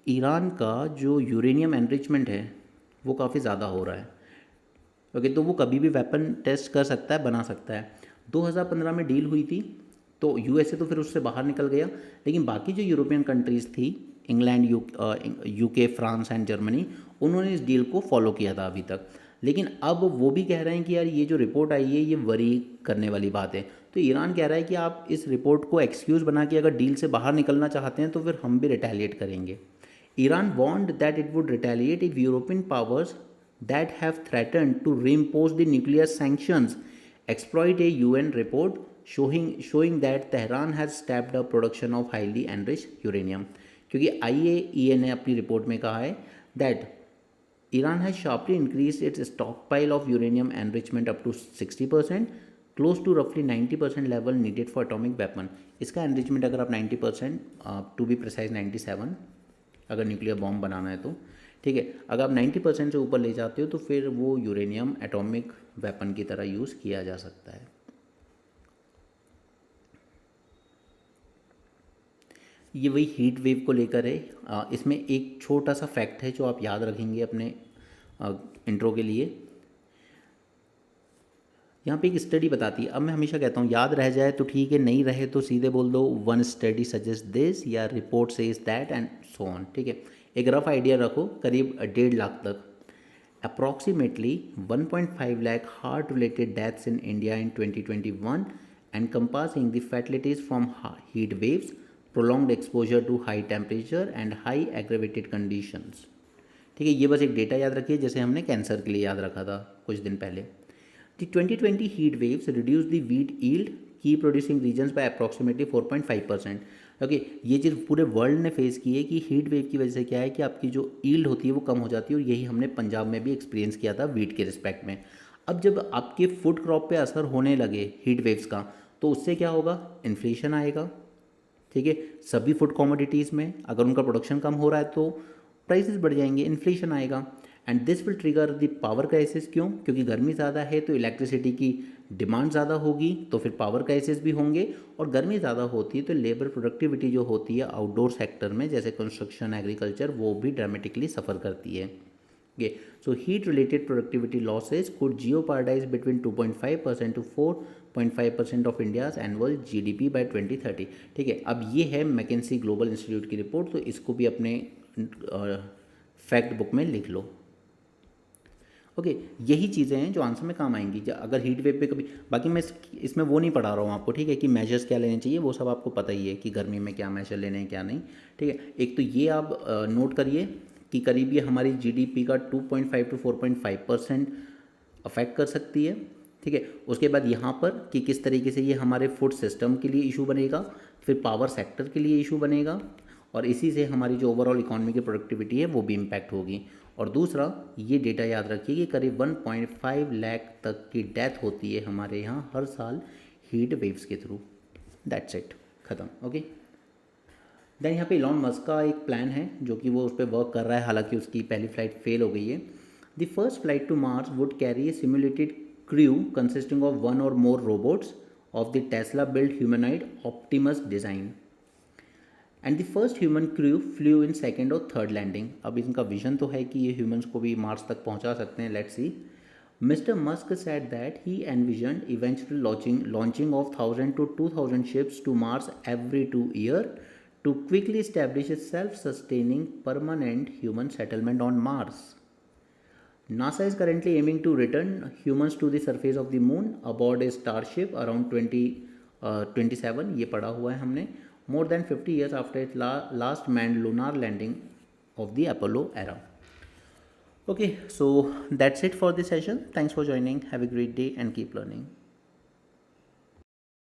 ईरान का जो यूरेनियम एनरिचमेंट है वो काफ़ी ज़्यादा हो रहा है। ओके, तो वो कभी भी वेपन टेस्ट कर सकता है, बना सकता है। 2015 में डील हुई थी तो यूएसए तो फिर उससे बाहर निकल गया, लेकिन बाकी जो यूरोपियन कंट्रीज़ थी, England, UK, France and Germany, उन्होंने इस डील को फॉलो किया था अभी तक। लेकिन अब वो भी कह रहे हैं कि यार ये जो रिपोर्ट आई है ये वरी करने वाली बात है। तो ईरान कह रहा है कि आप इस रिपोर्ट को एक्सक्यूज़ बना के अगर डील से बाहर निकलना चाहते हैं तो फिर हम भी रिटेलिएट करेंगे। Iran warned that it would retaliate if European powers that have threatened to reimpose the nuclear sanctions exploit a UN report showing that Tehran has stepped up production of highly enriched uranium। क्योंकि IAEA ने अपनी report में कहा है that Iran has sharply increased its stockpile of uranium enrichment up to 60%, close to roughly 90% level needed for atomic weapon। इसका enrichment अगर आप 90%, to be precise 97, अगर न्यूक्लियर बॉम्ब बनाना है तो ठीक है, अगर आप 90% से ऊपर ले जाते हो तो फिर वो यूरेनियम एटॉमिक वेपन की तरह यूज़ किया जा सकता है। ये वही हीट वेव को लेकर है। इसमें एक छोटा सा फैक्ट है जो आप याद रखेंगे अपने इंट्रो के लिए। यहाँ पे एक स्टडी बताती है, अब मैं हमेशा कहता हूँ याद रह जाए तो ठीक है, नहीं रहे तो सीधे बोल दो वन स्टडी सजेस्ट दिस या report says that and so on. ठीक है, एक रफ आइडिया रखो, करीब 1.5 लाख तक, approximately 1.5 lakh heart related deaths in India in 2021 encompassing the fatalities from heat waves, prolonged exposure to high temperature and high aggravated conditions। ठीक है, ये बस एक डेटा याद रखिए जैसे हमने कैंसर के लिए याद रखा था कुछ दिन पहले। The 2020 heat waves reduced the wheat yield, key producing regions by approximately 4.5%। Okay, ये चीज़ पूरे वर्ल्ड ने फेस की है कि हीट वेव की वजह से क्या है कि आपकी जो यील्ड होती है वो कम हो जाती है, और यही हमने पंजाब में भी एक्सपीरियंस किया था वीट के रिस्पेक्ट में। अब जब आपके फूड क्रॉप पे असर होने लगे हीट वेव्स का, तो उससे क्या होगा, इन्फ्लेशन आएगा। ठीक है, सभी फूड कमोडिटीज़ में अगर उनका प्रोडक्शन कम हो रहा है तो प्राइसेस बढ़ जाएंगे, इन्फ्लेशन आएगा। And this will trigger the power crisis. क्यों? क्योंकि गर्मी ज़्यादा है तो इलेक्ट्रिसिटी की डिमांड ज़्यादा होगी, तो फिर पावर क्राइसिस भी होंगे। और गर्मी ज़्यादा होती है तो लेबर प्रोडक्टिविटी जो होती है आउटडोर सेक्टर में जैसे कंस्ट्रक्शन, एग्रीकल्चर, वो भी ड्रामेटिकली सफ़र करती है। Okay, so heat-related productivity losses could jeopardize between 2.5% to 4.5% of India's annual GDP by 2030। ठीक है, अब ये है मैकेंसी ग्लोबल इंस्टीट्यूट की रिपोर्ट, तो इसको भी अपने फैक्ट बुक में लिख लो। ओके, यही चीज़ें हैं जो आंसर में काम आएंगी अगर हीट वेव पे कभी। बाकी मैं इसमें वो नहीं पढ़ा रहा हूँ आपको, ठीक है, कि मेजर्स क्या लेने चाहिए, वो सब आपको पता ही है कि गर्मी में क्या मेजर लेने हैं क्या नहीं। ठीक है, एक तो ये आप नोट करिए कि करीब ये हमारी जीडीपी का 2.5 to 4.5% अफेक्ट कर सकती है। ठीक है, उसके बाद यहाँ पर कि किस तरीके से ये हमारे फूड सिस्टम के लिए इशू बनेगा, फिर पावर सेक्टर के लिए इशू बनेगा, और इसी से हमारी जो ओवरऑल इकोनॉमी की प्रोडक्टिविटी है वो भी इम्पैक्ट होगी। और दूसरा ये डेटा याद रखिए कि करीब 1.5 लाख तक की डेथ होती है हमारे यहाँ हर साल हीट वेव्स के थ्रू। दैट्स इट, ख़त्म। ओके, देन यहाँ पे इलॉन मस्क का एक प्लान है जो कि वो उस पर वर्क कर रहा है, हालांकि उसकी पहली फ्लाइट फेल हो गई है। The first flight to Mars would carry a simulated crew consisting of 1 or more robots of the Tesla build humanoid Optimus design and the first human crew flew in second और third landing. अब इनका vision तो है कि ये humans को भी Mars तक पहुंचा सकते हैं, let's see. Mr. Musk said that he envisioned eventual launching of 1,000 to 2,000 ships to Mars every 2 years to quickly establish a self-sustaining permanent human settlement on Mars. NASA is currently aiming to return humans to the surface of the moon aboard a Starship around 2027, ये पढ़ा हुआ है हमने, more than 50 years after its last manned lunar landing of the Apollo era. Okay, so that's it for this session. Thanks for joining. Have a great day and keep learning.